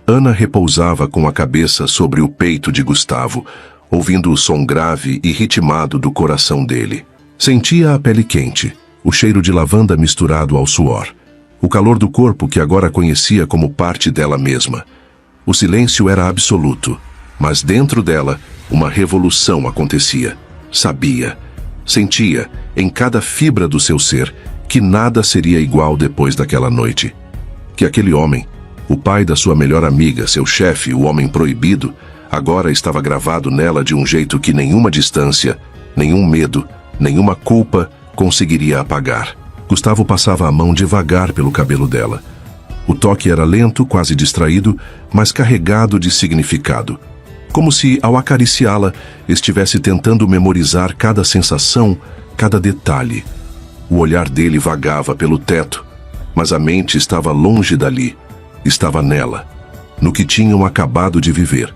Ana repousava com a cabeça sobre o peito de Gustavo, ouvindo o som grave e ritmado do coração dele. Sentia a pele quente, o cheiro de lavanda misturado ao suor, o calor do corpo que agora conhecia como parte dela mesma. O silêncio era absoluto, mas dentro dela uma revolução acontecia. Sabia, sentia, em cada fibra do seu ser, que nada seria igual depois daquela noite. Que aquele homem, o pai da sua melhor amiga, seu chefe, o homem proibido, agora estava gravado nela de um jeito que nenhuma distância, nenhum medo, nenhuma culpa conseguiria apagar. Gustavo passava a mão devagar pelo cabelo dela. O toque era lento, quase distraído, mas carregado de significado. Como se, ao acariciá-la, estivesse tentando memorizar cada sensação, cada detalhe. O olhar dele vagava pelo teto, mas a mente estava longe dali. Estava nela, no que tinham acabado de viver.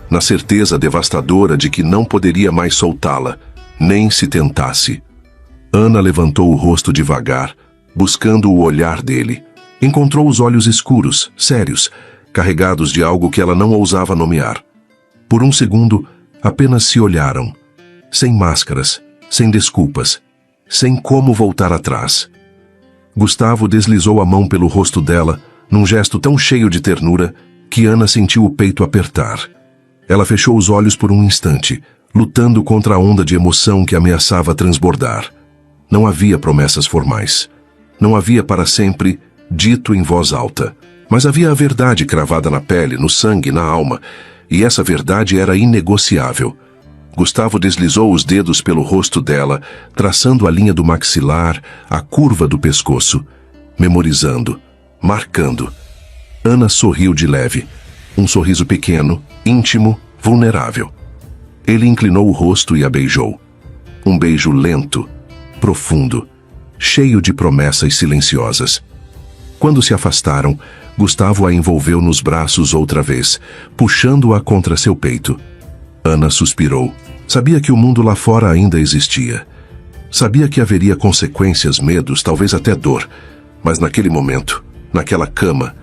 na certeza devastadora de que não poderia mais soltá-la, nem se tentasse. Ana levantou o rosto devagar, buscando o olhar dele. Encontrou os olhos escuros, sérios, carregados de algo que ela não ousava nomear. Por um segundo, apenas se olharam, sem máscaras, sem desculpas, sem como voltar atrás. Gustavo deslizou a mão pelo rosto dela, num gesto tão cheio de ternura que Ana sentiu o peito apertar. Ela fechou os olhos por um instante, lutando contra a onda de emoção que ameaçava transbordar. Não havia promessas formais. Não havia para sempre dito em voz alta. Mas havia a verdade cravada na pele, no sangue, na alma, e essa verdade era inegociável. Gustavo deslizou os dedos pelo rosto dela, traçando a linha do maxilar, a curva do pescoço, memorizando, marcando. Ana sorriu de leve, um sorriso pequeno, íntimo, vulnerável. Ele inclinou o rosto e a beijou. Um beijo lento, profundo, cheio de promessas silenciosas. Quando se afastaram, Gustavo a envolveu nos braços outra vez, puxando-a contra seu peito. Ana suspirou. Sabia que o mundo lá fora ainda existia. Sabia que haveria consequências, medos, talvez até dor. Mas naquele momento, naquela cama,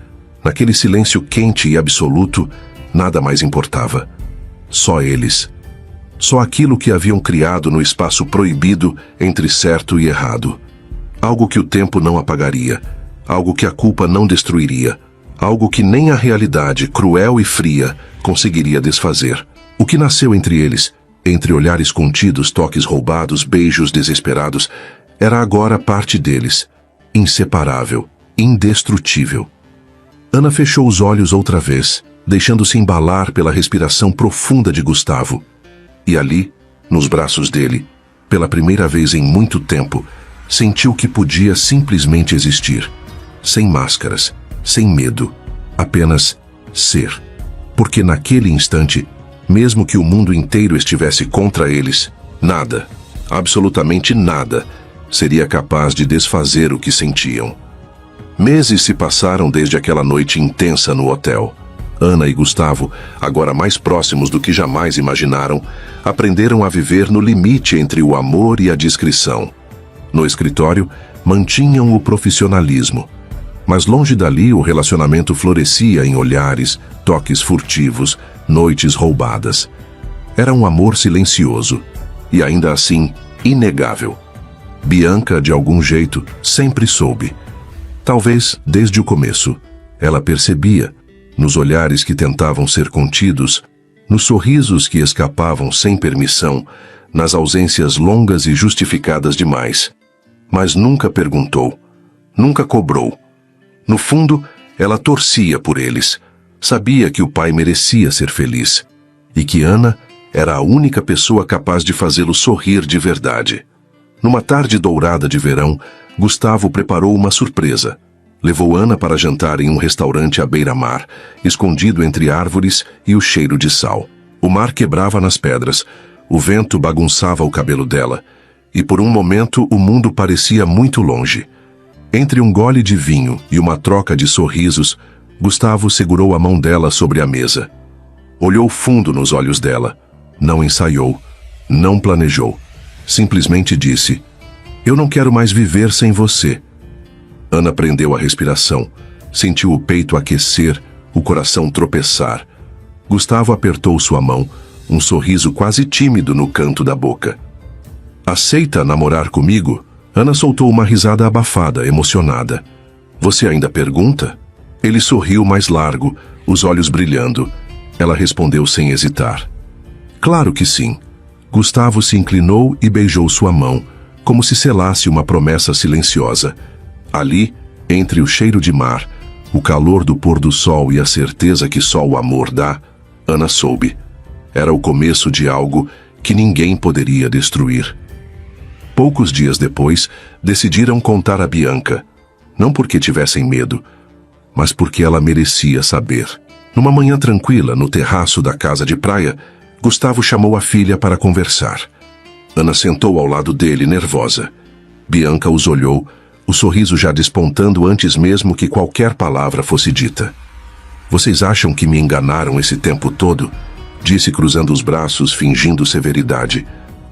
naquele silêncio quente e absoluto, nada mais importava. Só eles. Só aquilo que haviam criado no espaço proibido entre certo e errado. Algo que o tempo não apagaria. Algo que a culpa não destruiria. Algo que nem a realidade, cruel e fria, conseguiria desfazer. O que nasceu entre eles, entre olhares contidos, toques roubados, beijos desesperados, era agora parte deles, inseparável, indestrutível. Ana fechou os olhos outra vez, deixando-se embalar pela respiração profunda de Gustavo. E ali, nos braços dele, pela primeira vez em muito tempo, sentiu que podia simplesmente existir, sem máscaras, sem medo, apenas ser. Porque naquele instante, mesmo que o mundo inteiro estivesse contra eles, nada, absolutamente nada, seria capaz de desfazer o que sentiam. Meses se passaram desde aquela noite intensa no hotel. Ana e Gustavo, agora mais próximos do que jamais imaginaram, aprenderam a viver no limite entre o amor e a discrição. No escritório, mantinham o profissionalismo. Mas longe dali o relacionamento florescia em olhares, toques furtivos, noites roubadas. Era um amor silencioso, e ainda assim, inegável. Bianca, de algum jeito, sempre soube. Talvez, desde o começo, ela percebia, nos olhares que tentavam ser contidos, nos sorrisos que escapavam sem permissão, nas ausências longas e justificadas demais. Mas nunca perguntou, nunca cobrou. No fundo, ela torcia por eles. Sabia que o pai merecia ser feliz. E que Ana era a única pessoa capaz de fazê-lo sorrir de verdade. Numa tarde dourada de verão, Gustavo preparou uma surpresa. Levou Ana para jantar em um restaurante à beira-mar, escondido entre árvores e o cheiro de sal. O mar quebrava nas pedras, o vento bagunçava o cabelo dela, e por um momento o mundo parecia muito longe. Entre um gole de vinho e uma troca de sorrisos, Gustavo segurou a mão dela sobre a mesa. Olhou fundo nos olhos dela. Não ensaiou, não planejou. Simplesmente disse: "Eu não quero mais viver sem você." Ana prendeu a respiração, sentiu o peito aquecer, o coração tropeçar. Gustavo apertou sua mão, um sorriso quase tímido no canto da boca. "Aceita namorar comigo?" Ana soltou uma risada abafada, emocionada. "Você ainda pergunta?" Ele sorriu mais largo, os olhos brilhando. Ela respondeu sem hesitar: "Claro que sim." Gustavo se inclinou e beijou sua mão, como se selasse uma promessa silenciosa. Ali, entre o cheiro de mar, o calor do pôr do sol e a certeza que só o amor dá, Ana soube. Era o começo de algo que ninguém poderia destruir. Poucos dias depois, decidiram contar a Bianca. Não porque tivessem medo, mas porque ela merecia saber. Numa manhã tranquila, no terraço da casa de praia, Gustavo chamou a filha para conversar. Ana sentou ao lado dele, nervosa. Bianca os olhou, o sorriso já despontando antes mesmo que qualquer palavra fosse dita. "Vocês acham que me enganaram esse tempo todo?" disse cruzando os braços, fingindo severidade.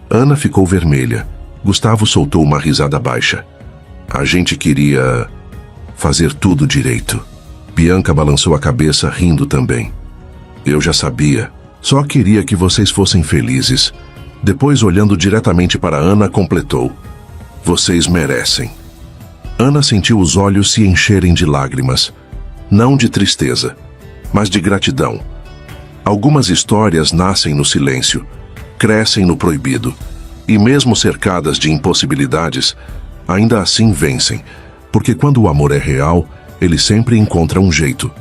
Ana ficou vermelha. Gustavo soltou uma risada baixa. A gente queria fazer tudo direito. Bianca balançou a cabeça, rindo também. Eu já sabia. Só queria que vocês fossem felizes. Depois, olhando diretamente para Ana, completou. Vocês merecem. Ana sentiu os olhos se encherem de lágrimas. Não de tristeza, mas de gratidão. Algumas histórias nascem no silêncio, crescem no proibido, e mesmo cercadas de impossibilidades, ainda assim vencem, porque quando o amor é real, ele sempre encontra um jeito.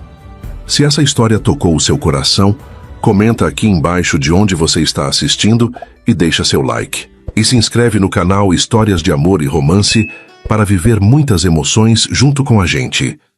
Se essa história tocou o seu coração, comenta aqui embaixo de onde você está assistindo e deixa seu like. E se inscreve no canal Histórias de Amor e Romance para viver muitas emoções junto com a gente.